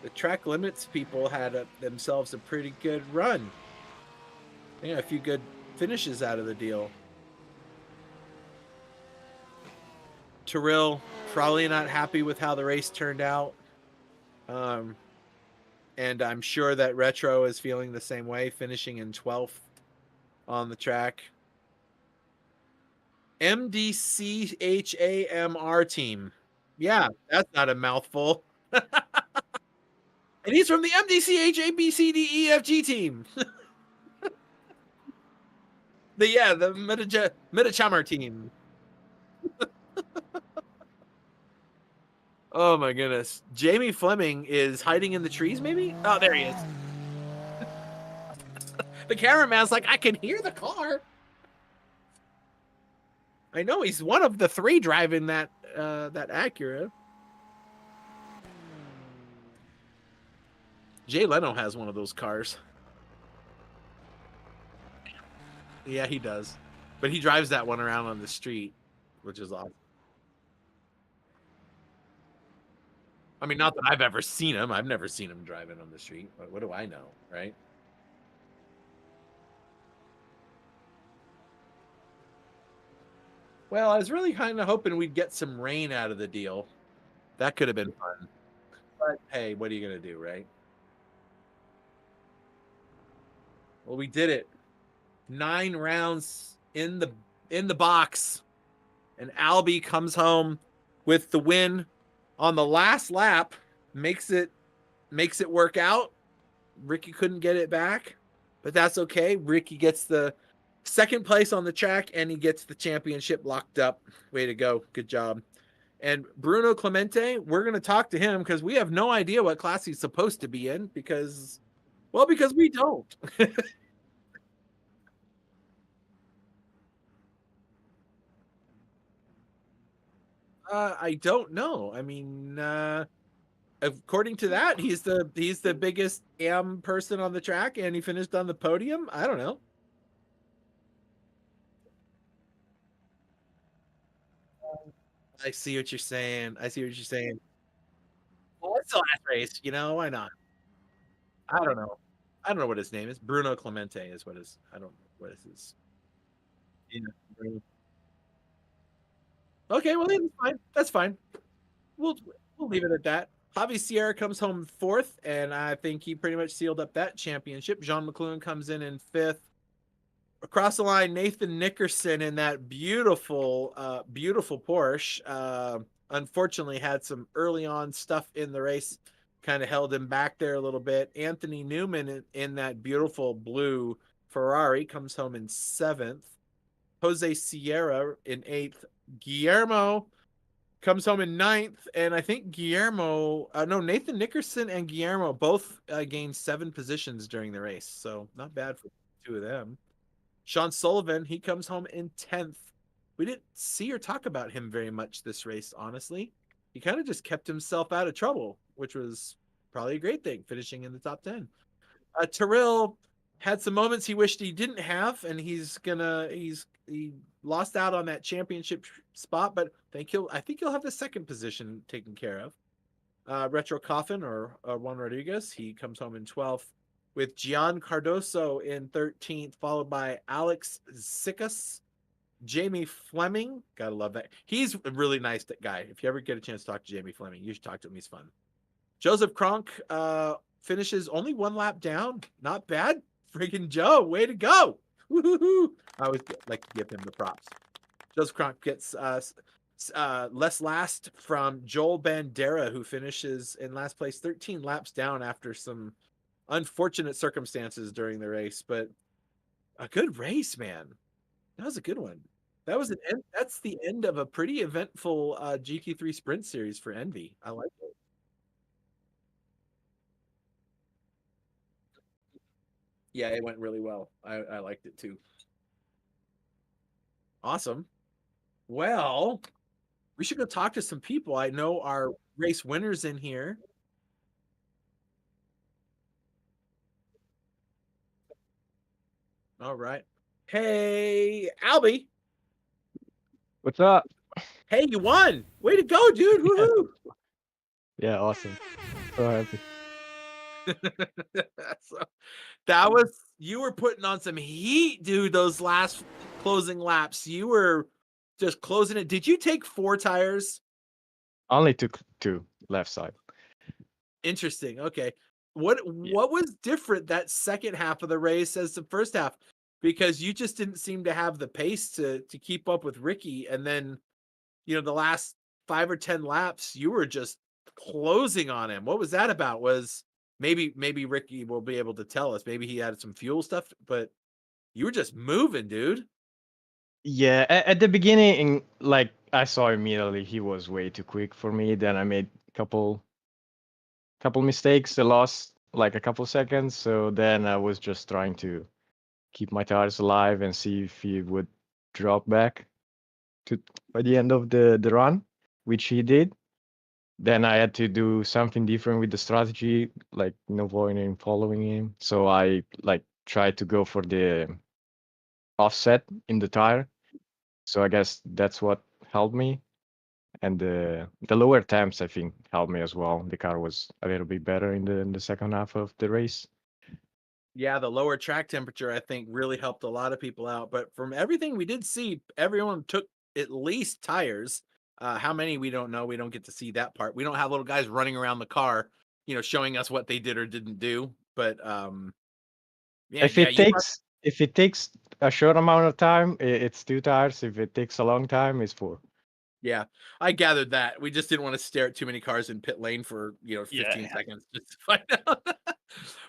The track limits people had themselves a pretty good run. Yeah, a few good finishes out of the deal. Terrell probably not happy with how the race turned out. And I'm sure that Retro is feeling the same way, finishing in 12th on the track. MDCHAMR team. Yeah, that's not a mouthful. And he's from the MDCHABCDEFG team. the Metachamar team. Oh my goodness. Jamie Fleming is hiding in the trees, maybe? Oh, there he is. The cameraman's like, I can hear the car. I know he's one of the three driving that Acura. Jay Leno has one of those cars. Yeah, he does. But he drives that one around on the street, which is awesome. I mean, not that I've ever seen him. I've never seen him driving on the street. But what do I know, right? Well, I was really kind of hoping we'd get some rain out of the deal. That could have been fun. But hey, what are you going to do, right? Well, we did it. 9 rounds in the box. And Albie comes home with the win on the last lap. Makes it work out. Ricky couldn't get it back, but that's okay. Ricky gets the second place on the track and he gets the championship locked up. Way to go. Good job. And Bruno Clemente, we're going to talk to him because we have no idea what class he's supposed to be in because we don't. I don't know. I mean, according to that, he's the biggest AM person on the track and he finished on the podium. I don't know. I see what you're saying. Well, it's the last race, why not? I don't know. I don't know what his name is. Bruno Clemente is what his, I don't know what is his. Yeah. Okay, well, that's fine. That's fine. We'll leave it at that. Javi Sierra comes home fourth, and I think he pretty much sealed up that championship. Jean McLuhan comes in fifth. Across the line, Nathan Nickerson in that beautiful Porsche. Unfortunately, had some early on stuff in the race, kind of held him back there a little bit. Anthony Newman in that beautiful blue Ferrari comes home in seventh. Jose Sierra in eighth. Guillermo comes home in ninth, and I think Nathan Nickerson and Guillermo both gained 7 positions during the race, so not bad for 2 of them. Sean Sullivan, he comes home in 10th. We didn't see or talk about him very much this race, honestly. He kind of just kept himself out of trouble, which was probably a great thing, finishing in the top 10. Terrell had some moments he wished he didn't have, and he lost out on that championship spot, but I think he'll have the second position taken care of. Retro Coffin or Juan Rodriguez, he comes home in 12th, with Gian Cardoso in 13th, followed by Alex Sickas, Jamie Fleming. Gotta love that. He's a really nice guy. If you ever get a chance to talk to Jamie Fleming, you should talk to him. He's fun. Joseph Kronk finishes only one lap down. Not bad. Friggin' Joe, way to go. Woo-hoo-hoo. I always like to give him the props. Joseph Kronk gets last from Joel Bandera, who finishes in last place 13 laps down after some unfortunate circumstances during the race, but a good race, man. That was a good one. That's the end of a pretty eventful GT3 sprint series for Envy. I like it. Yeah, it went really well. I liked it too. Awesome. Well, we should go talk to some people. I know our race winners in here. All right. Hey, Albie. What's up? Hey, you won. Way to go, dude. Woohoo. Yeah, awesome. So happy. So, you were putting on some heat, dude, those last closing laps. You were just closing it. Did you take 4 tires? Only took 2 left side. Interesting. Okay. What was different that second half of the race as the first half? Because you just didn't seem to have the pace to keep up with Ricky, and then the last 5 or 10 laps you were just closing on him. What was that about? Was maybe Ricky will be able to tell us. Maybe he had some fuel stuff, but you were just moving, dude. Yeah, at the beginning, like I saw immediately he was way too quick for me. Then I made a couple mistakes. I lost like a couple seconds. So then I was just trying to keep my tires alive and see if he would drop back to by the end of the run, which he did. Then I had to do something different with the strategy, like avoiding him, following him. So I like tried to go for the offset in the tire. So I guess that's what helped me. And the lower temps, I think, helped me as well. The car was a little bit better in the second half of the race. Yeah, the lower track temperature, I think, really helped a lot of people out. But from everything we did see, everyone took at least tires. How many, we don't know. We don't get to see that part. We don't have little guys running around the car, showing us what they did or didn't do. But yeah, if it takes a short amount of time, it's 2 tires. If it takes a long time, it's 4. Yeah, I gathered that. We just didn't want to stare at too many cars in pit lane for 15 seconds just to find out.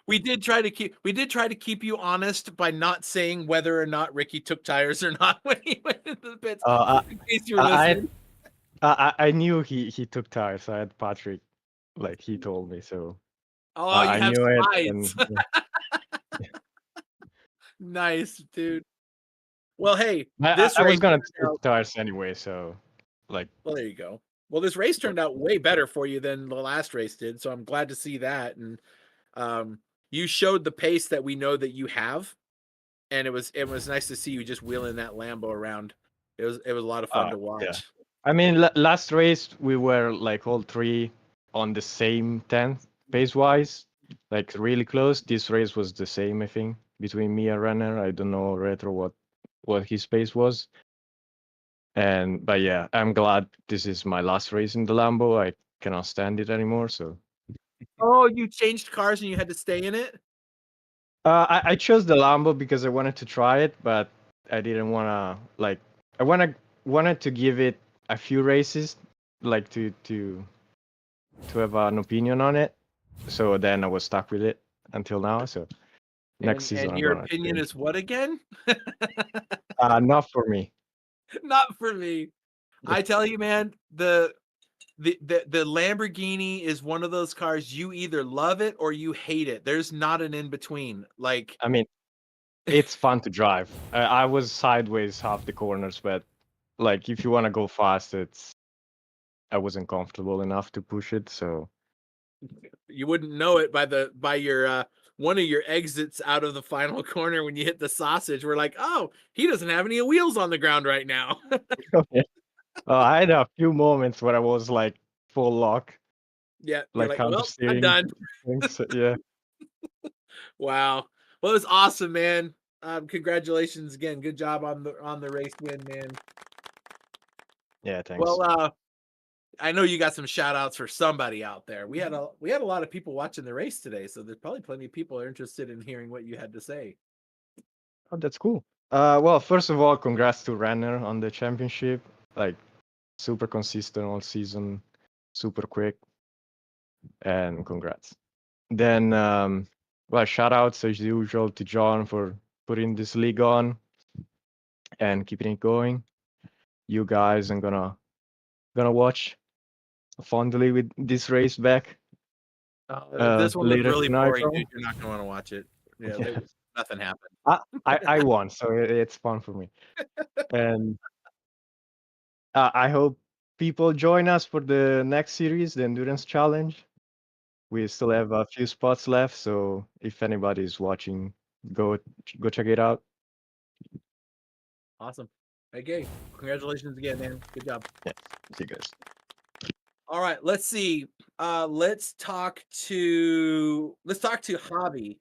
We did try to keep you honest by not saying whether or not Ricky took tires or not when he went into the pits. In case you were listening. I knew he took tires. I had Patrick, like he told me, so I knew it. spies. Nice, dude. Well, hey, I was gonna take tires anyway, so like. Well, there you go. Well, this race turned out way better for you than the last race did, so I'm glad to see that. And you showed the pace that we know that you have, and it was nice to see you just wheeling that Lambo around. It was a lot of fun to watch. Yeah. I mean, last race we were like all 3 on the same 10 pace wise, like really close. This race was the same, I think, between me and Renner. I don't know Retro what his pace was. But yeah, I'm glad this is my last race in the Lambo. I cannot stand it anymore. So. Oh, you changed cars and you had to stay in it? I chose the Lambo because I wanted to try it, but I didn't wanna I wanted to give it a few races, like to have an opinion on it. So then I was stuck with it until now. So next season. And your opinion is what again? Not for me. Not for me. I tell you, man, the Lamborghini is one of those cars you either love it or you hate it. There's not an in between. Like, I mean, it's fun to drive. I was sideways half the corners, but like if you want to go fast, I wasn't comfortable enough to push it. So you wouldn't know it by your one of your exits out of the final corner when you hit the sausage. We're like, oh, he doesn't have any wheels on the ground right now. Yeah. I had a few moments where I was like full lock, Yeah, you're like like, counter well, I'm steering done. things. Yeah. Wow. Well, it was awesome, man. Congratulations again. Good job on the race win, man. Yeah, thanks. Well, I know you got some shout outs for somebody out there. We had a lot of people watching the race today, so there's probably plenty of people are interested in hearing what you had to say. Oh, that's cool. Well, first of all, congrats to Renner on the championship. Like, super consistent all season, super quick, and congrats. Then, well, shout outs as usual to John for putting this league on and keeping it going. You guys, I'm gonna watch fondly with this race back. If this one was Later really tonight, boring, probably. dude, you're not gonna want to watch it. Yeah, Yeah. nothing happened. I won, so it's fun for me. And I hope people join us for the next series, the Endurance Challenge. We still have a few spots left, so if anybody's watching, go check it out. Awesome. Okay, congratulations again, man. Good job. Yeah, see you guys. All right, let's see. Let's talk to Javi.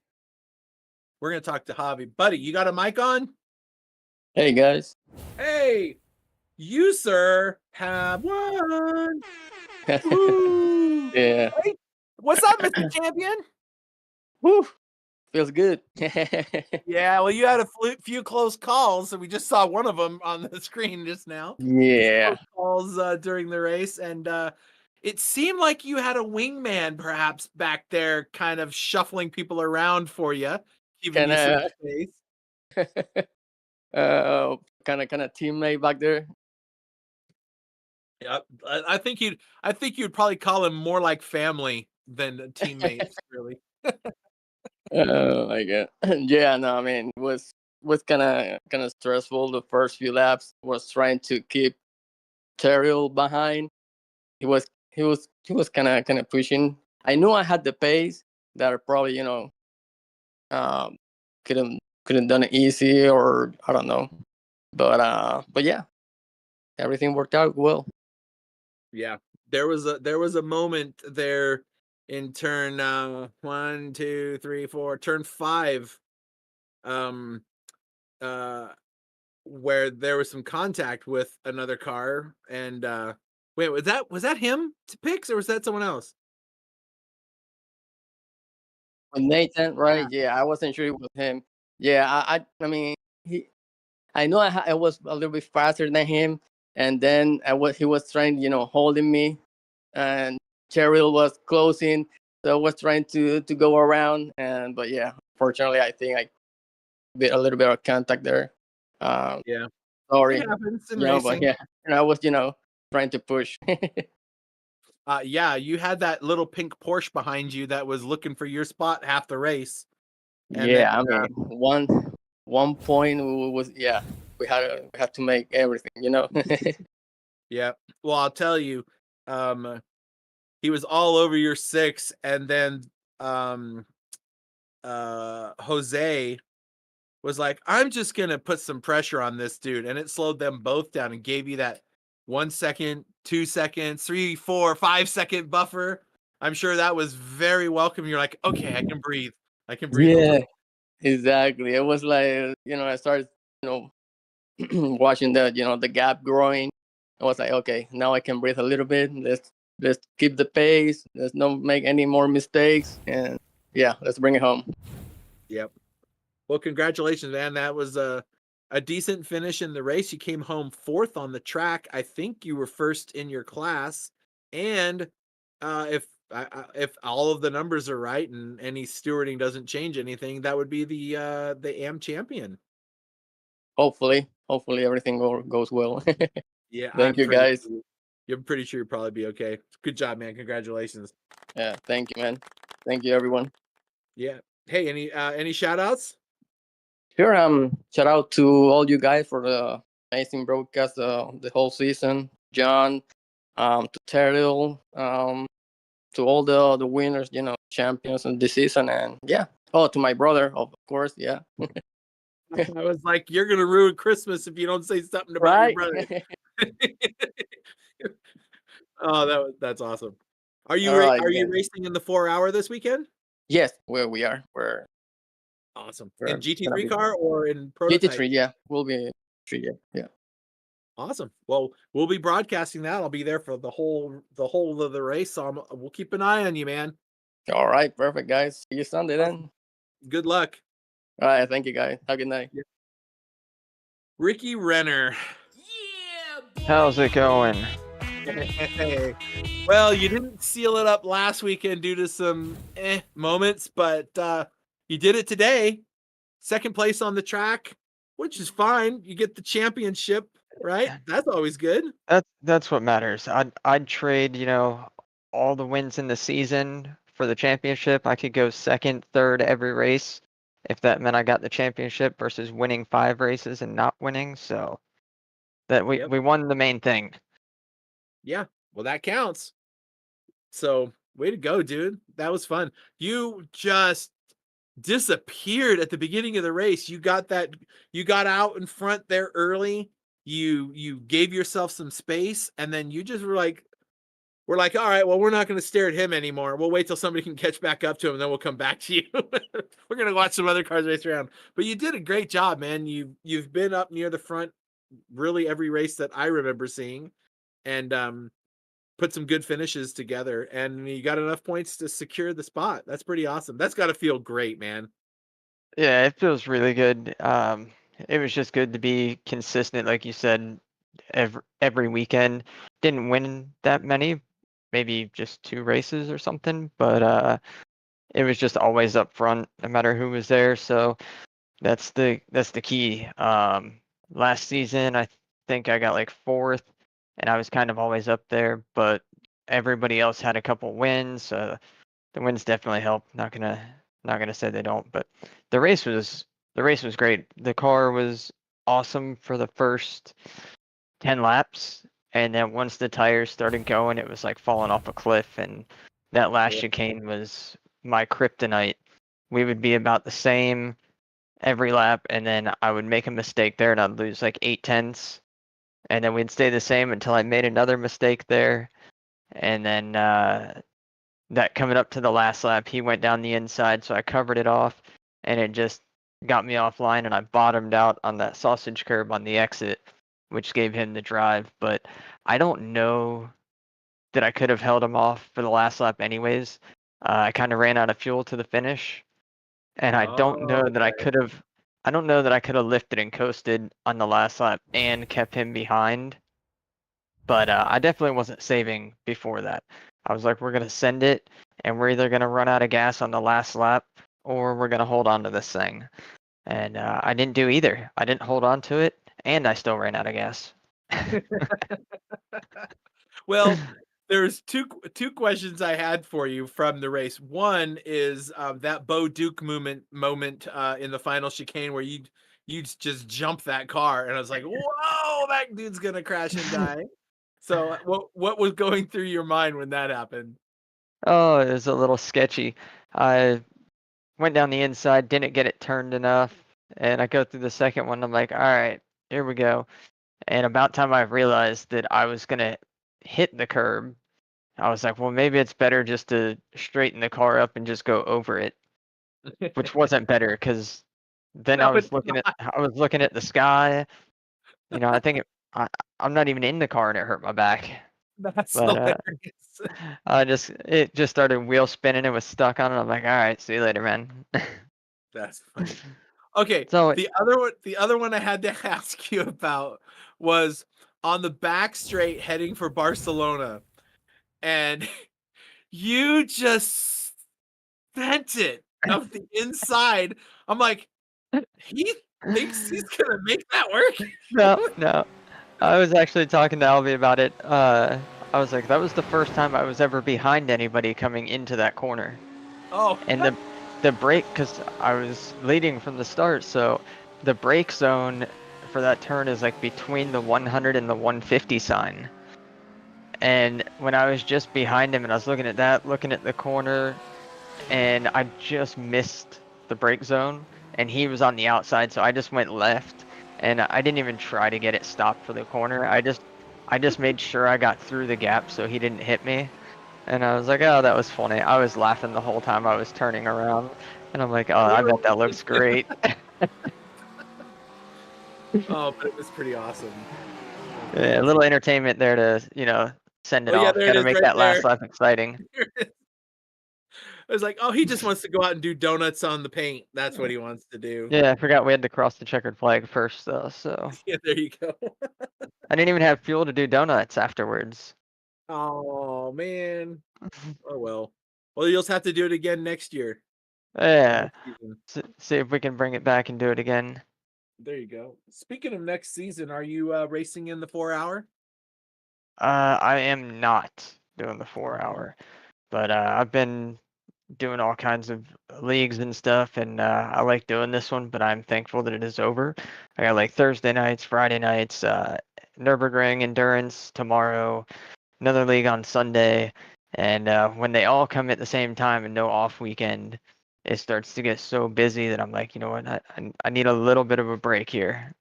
We're gonna talk to Javi. Buddy, you got a mic on? Hey guys. Hey, you sir have won. Woo! Yeah. Hey, what's up, Mr. Champion? Woo. Feels good. Yeah, well, you had a few close calls, and we just saw one of them on the screen just now. Yeah. Close calls during the race, and it seemed like you had a wingman perhaps back there, kind of shuffling people around for you, giving you some space. kind of teammate back there. Yeah, I think you'd probably call him more like family than teammates, really. Oh my god. Yeah, no, I mean, it was kind of stressful the first few laps. Was trying to keep Terrell behind. He was kind of pushing. I knew I had the pace that I probably um couldn't done it easy, or I don't know, but yeah, everything worked out well. Yeah, there was a moment there in turn 1, 2, 3, 4, turn 5, where there was some contact with another car, and wait, was that him to Pix, or was that someone else? With Nathan, right? Yeah, I wasn't sure it was him. Yeah, I mean, I know I was a little bit faster than him, and then he was trying, holding me, and Cheryl was closing, so I was trying to go around, but yeah, fortunately, I think I did a little bit of contact there. Yeah, Sorry, it happens in but racing. yeah, and I was, trying to push. Yeah, you had that little pink Porsche behind you that was looking for your spot half the race. And Yeah, then, I mean, one point was, yeah, we had to make everything, yeah. Well, I'll tell you, he was all over your 6, and then Jose was like, I'm just gonna put some pressure on this dude, and it slowed them both down and gave you that 1 second, 2 seconds, 3, 4, 5-second buffer. I'm sure that was very welcome. You're like, okay, I can breathe. I can breathe a Yeah, little. exactly. It was like, I started, watching the gap growing. I was like, okay, now I can breathe a little bit. Let's keep the pace. Let's not make any more mistakes, and yeah, let's bring it home. Yep. Well, congratulations, man. That was a decent finish in the race. You came home 4th on the track. I think you were 1st in your class. And if all of the numbers are right and any stewarding doesn't change anything, that would be the AM champion. Hopefully everything goes well. Yeah, Thank you, guys. You're pretty sure you'll probably be okay. Good job, man. Congratulations. Yeah, thank you, man. Thank you, everyone. Yeah. Hey, any shout outs? Sure. Shout out to all you guys for the amazing broadcast the whole season. John, to Terrell, to all the winners, champions in this season, and yeah, Oh, to my brother, of course, yeah. I was like, you're gonna ruin Christmas if you don't say something about your Right? brother. That's awesome. Are you All right, are you guys. racing in the 4 hour this weekend? Yes, where we are. Awesome. We're In gonna GT3 be car or in prototype? GT3. Yeah, we'll be 3. Yeah, yeah. Awesome. Well, we'll be broadcasting that. I'll be there for the whole of the race. So we'll keep an eye on you, man. All right, perfect, guys. See you Sunday Awesome. then. Good luck. All right, thank you, guys. Have a good night. Ricky Renner. How's it going? Hey. Well, you didn't seal it up last weekend due to some moments, but you did it today. Second place on the track, which is fine. You get the championship, right? That's always good. That's what matters. I'd trade, all the wins in the season for the championship. I could go second, third every race if that meant I got the championship versus winning 5 races and not winning. So that Yep. we won the main thing. Yeah. Well, that counts. So, way to go, dude. That was fun. You just disappeared at the beginning of the race. You got out in front there early. You gave yourself some space, and then you just we're like, all right, well, we're not going to stare at him anymore. We'll wait till somebody can catch back up to him, and then we'll come back to you. We're going to watch some other cars race around. But you did a great job, man. You've been up near the front really every race that I remember seeing, and put some good finishes together, and you got enough points to secure the spot. That's pretty awesome. That's got to feel great, man. Yeah, it feels really good. It was just good to be consistent, like you said, every weekend. Didn't win that many, maybe just 2 races or something, but it was just always up front, no matter who was there. So that's the key. Last season, I think I got like 4th, and I was kind of always up there, but everybody else had a couple wins. The wins definitely help. Not gonna say they don't, but the race was great. The car was awesome for the first 10 laps, and then once the tires started going, it was like falling off a cliff. And that last Yeah. chicane was my kryptonite. We would be about the same every lap, and then I would make a mistake there, and I'd lose like 8 tenths, and then we'd stay the same until I made another mistake there, and then that coming up to the last lap, he went down the inside, so I covered it off, and it just got me offline, and I bottomed out on that sausage curb on the exit, which gave him the drive. But I don't know that I could have held him off for the last lap anyways. I kind of ran out of fuel to the finish, and I don't know Oh, that I okay. could have. I don't know that I could have lifted and coasted on the last lap and kept him behind. But I definitely wasn't saving before that. I was like, we're gonna send it, and we're either gonna run out of gas on the last lap, or we're gonna hold on to this thing. And I didn't do either. I didn't hold on to it, and I still ran out of gas. Well, there's two questions I had for you from the race. One is that Bo Duke moment in the final chicane where you just jump that car, and I was like, whoa, that dude's gonna crash and die. So what was going through your mind when that happened? Oh, it was a little sketchy. I went down the inside, didn't get it turned enough, and I go through the second one. I'm like, all right, here we go. And about time I realized that I was gonna hit the curb, I was like, well, maybe it's better just to straighten the car up and just go over it, which wasn't better because then No, it's I was looking at the sky. I think I'm not even in the car and it hurt my back. that's But hilarious. it just started wheel spinning. It was stuck on it. I'm like, all right, see you later, man. That's funny. Okay, So the other one I had to ask you about was on the back straight heading for Barcelona, and you just sent it of the inside. I'm like, he thinks he's gonna make that work. no, I was actually talking to Albie about it. I was like, that was the first time I was ever behind anybody coming into that corner. Oh, And the brake, because I was leading from the start, so the brake zone for that turn is like between the 100 and the 150 sign. And when I was just behind him and I was looking at that, looking at the corner, and I just missed the brake zone, and he was on the outside, so I just went left, and I didn't even try to get it stopped for the corner. I just made sure I got through the gap so he didn't hit me. And I was like, oh, that was funny. I was laughing the whole time I was turning around. And I'm like, oh, I bet that looks great. Oh, but it was pretty awesome. Yeah, a little entertainment there to, send it Oh, yeah, off. there it Gotta is make right that last there. lap exciting. I was like, oh, he just wants to go out and do donuts on the paint. That's what he wants to do. Yeah, I forgot we had to cross the checkered flag first, though, so. Yeah, there you go. I didn't even have fuel to do donuts afterwards. Oh, man. Oh, well. Well, you'll just have to do it again next year. Yeah, Next season. see if we can bring it back and do it again. There you go. Speaking of next season, are you racing in the 4-hour? I am not doing the 4-hour, but I've been doing all kinds of leagues and stuff, and I like doing this one, but I'm thankful that it is over. I got like Thursday nights, Friday nights, Nürburgring endurance tomorrow, another league on Sunday, and when they all come at the same time and no off weekend, it starts to get so busy that I'm like, you know what, I need a little bit of a break here.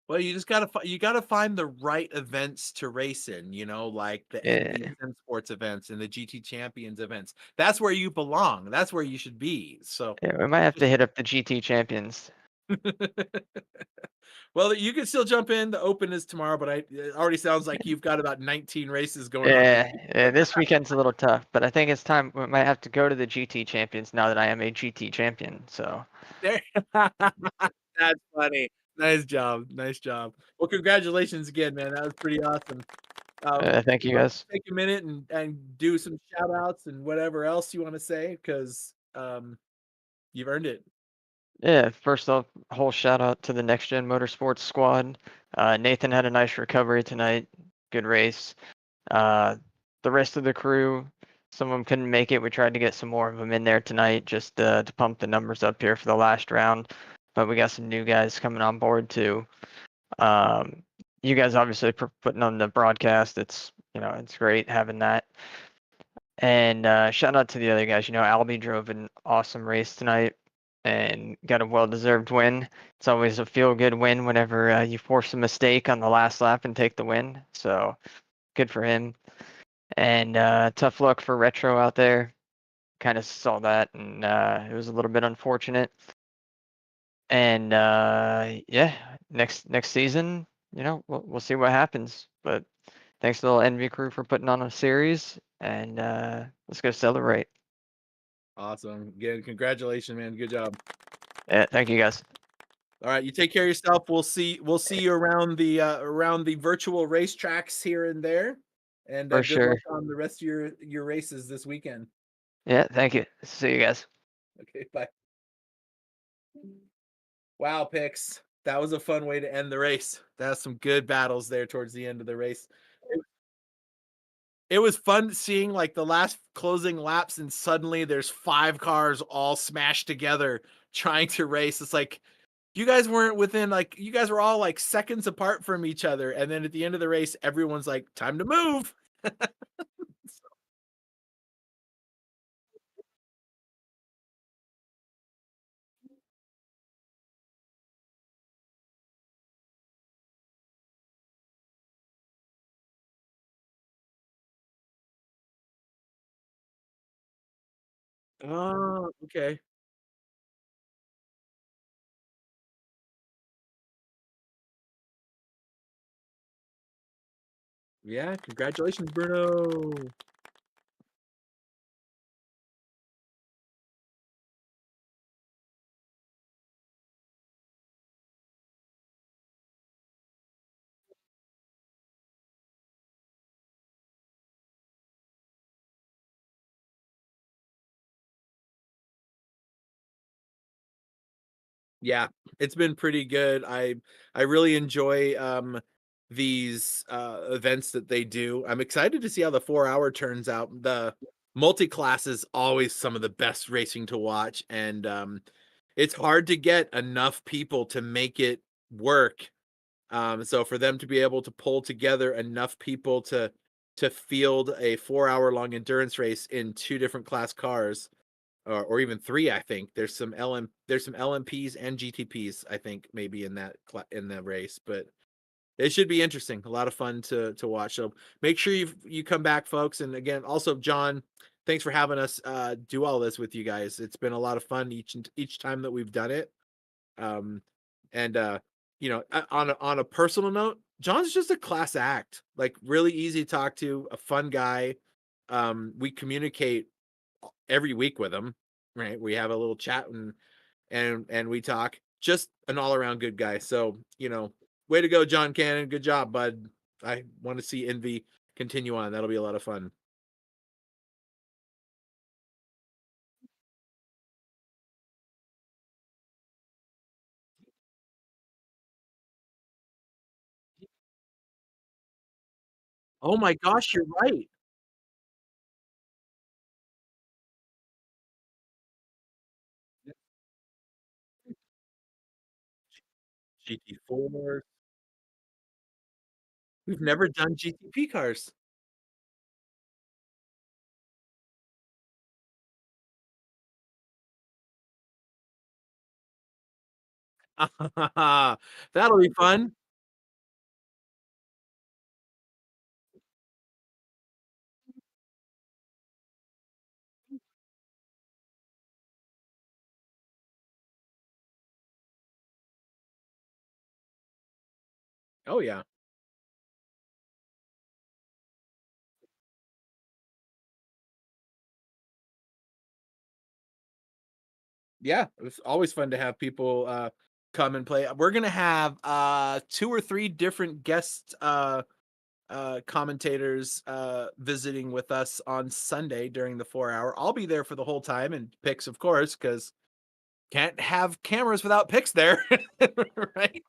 Well, you just gotta find the right events to race in, like the ENVY Yeah, Simsports events and the GT Champions events. That's where you belong. That's where you should be. So, yeah, we might have to just hit up the GT champions. well, you can still jump in. The Open is tomorrow, but it already sounds like you've got about 19 races going on this week. Yeah, this weekend's a little tough, but I think it's time we might have to go to the GT champions now that I am a GT champion. So There. That's funny. Nice job. Nice job. Well, congratulations again, man. That was pretty awesome. thank you Why don't guys. you take a minute and do some shout outs and whatever else you want to say, because you've earned it. Yeah, first off, whole shout out to the Next Gen Motorsports squad. Nathan had a nice recovery tonight. Good race. The rest of the crew, some of them couldn't make it. We tried to get some more of them in there tonight just to pump the numbers up here for the last round. But we got some new guys coming on board too. You guys obviously putting on the broadcast. It's great having that. And shout out to the other guys. Albie drove an awesome race tonight and got a well-deserved win. It's always a feel-good win whenever you force a mistake on the last lap and take the win. So good for him. And tough luck for Retro out there. Kind of saw that, and it was a little bit unfortunate. And yeah, next season, we'll see what happens. But thanks to the Envy crew for putting on a series, and let's go celebrate. Awesome. Again, congratulations, man. Good job. Yeah, thank you guys. All right, you take care of yourself. We'll see you around the virtual racetracks here and there. And For good sure. luck on the rest of your races this weekend. Yeah, thank you. See you guys. Okay, bye. Wow, Pix. That was a fun way to end the race. That's some good battles there towards the end of the race. It was fun seeing like the last closing laps, and suddenly there's 5 cars all smashed together trying to race. It's like you guys weren't within, like, you guys were all like seconds apart from each other, and then at the end of the race, everyone's like, time to move. Oh, okay. Yeah, congratulations, Bruno. Yeah, it's been pretty good. I really enjoy these events that they do. I'm excited to see how the 4-hour turns out. The multi-class is always some of the best racing to watch, and it's hard to get enough people to make it work. So for them to be able to pull together enough people to field a 4-hour long endurance race in 2 different class cars, or even 3. I think there's some LMPs and GTPs. I think maybe in the race, but it should be interesting. A lot of fun to watch. So make sure you come back, folks. And again, also John, thanks for having us do all this with you guys. It's been a lot of fun each time that we've done it. And you know, on a personal note, John's just a class act. Like really easy to talk to, a fun guy. We communicate every week with him, right? We have a little chat and we talk. Just an all around good guy. So, you know, way to go, John Cannon. Good job, bud. I want to see ENVY continue on. That'll be a lot of fun. Oh my gosh, you're right. GT4. We've never done GTP cars. That'll be fun. Oh yeah. Yeah, it's always fun to have people come and play. We're gonna have 2 or 3 different guest commentators visiting with us on Sunday during the 4 hour. I'll be there for the whole time, and Pix, of course, because can't have cameras without Pix there, right?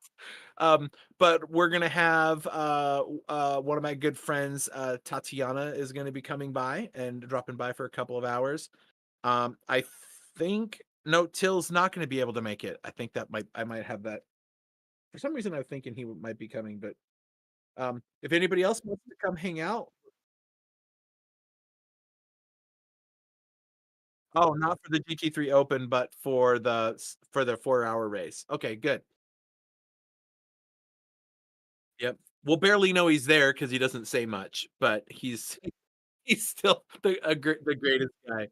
But we're gonna have one of my good friends, Tatiana, is gonna be coming by and dropping by for a couple of hours. I think no, Till's not gonna be able to make it. I think I might have that. For some reason, I'm thinking he might be coming, but if anybody else wants to come hang out. Oh, not for the GT3 Open, but for the 4 hour race. Okay, good. Yep. We'll barely know he's there because he doesn't say much, but he's still the greatest guy.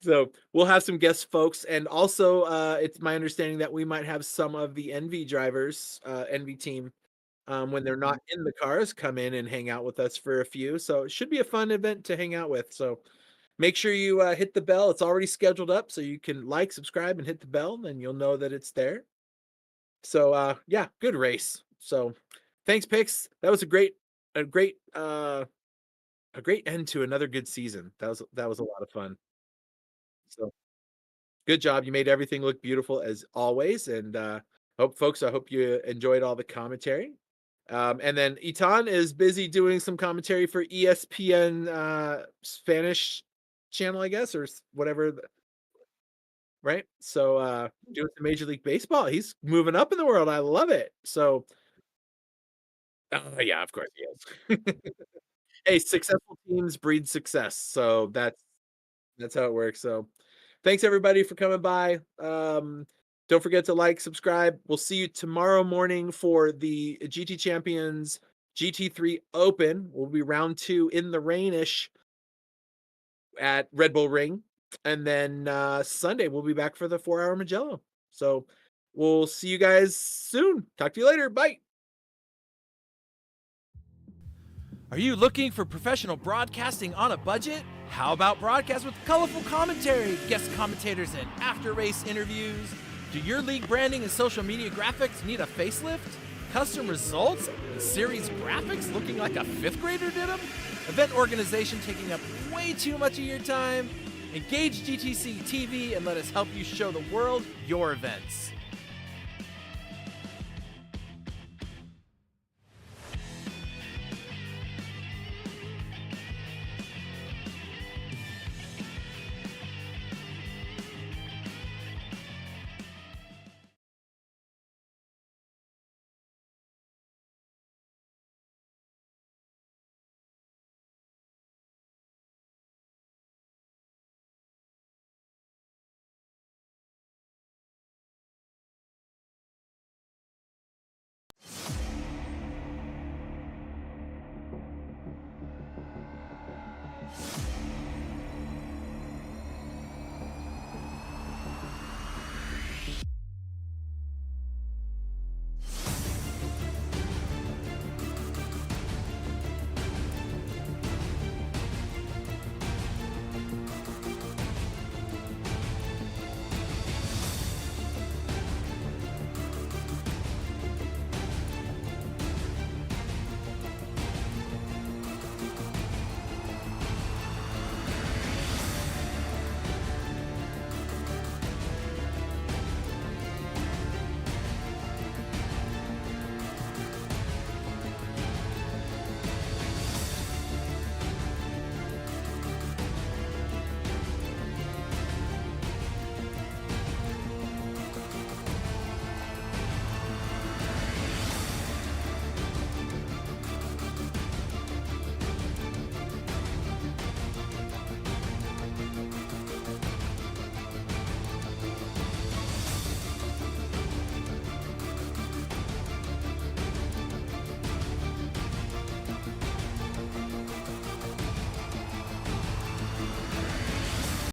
So we'll have some guest folks, and also it's my understanding that we might have some of the ENVY drivers, ENVY team, when they're not in the cars, come in and hang out with us for a few. So it should be a fun event to hang out with. So make sure you hit the bell. It's already scheduled up, so you can like, subscribe, and hit the bell, and you'll know that it's there. So yeah, good race. So thanks, Pix. That was a great a great end to another good season. That was a lot of fun. So good job. You made everything look beautiful as always. And I hope you enjoyed all the commentary. And then Itan is busy doing some commentary for ESPN Spanish channel, I guess, or whatever, right? So doing some Major League Baseball. He's moving up in the world. I love it. So yeah, of course he is. Hey, successful teams breed success. So that's how it works. So thanks everybody for coming by. Don't forget to like, subscribe. We'll see you tomorrow morning for the GT Champions GT3 Open. We'll be round 2 in the rainish at Red Bull Ring. And then Sunday we'll be back for the 4 hour Magello. So we'll see you guys soon. Talk to you later. Bye. Are you looking for professional broadcasting on a budget? How about broadcast with colorful commentary, guest commentators, and after-race interviews? Do your league branding and social media graphics need a facelift? Custom results and series graphics looking like a 5th grader did them? Event organization taking up way too much of your time? Engage GTCtv and let us help you show the world your events.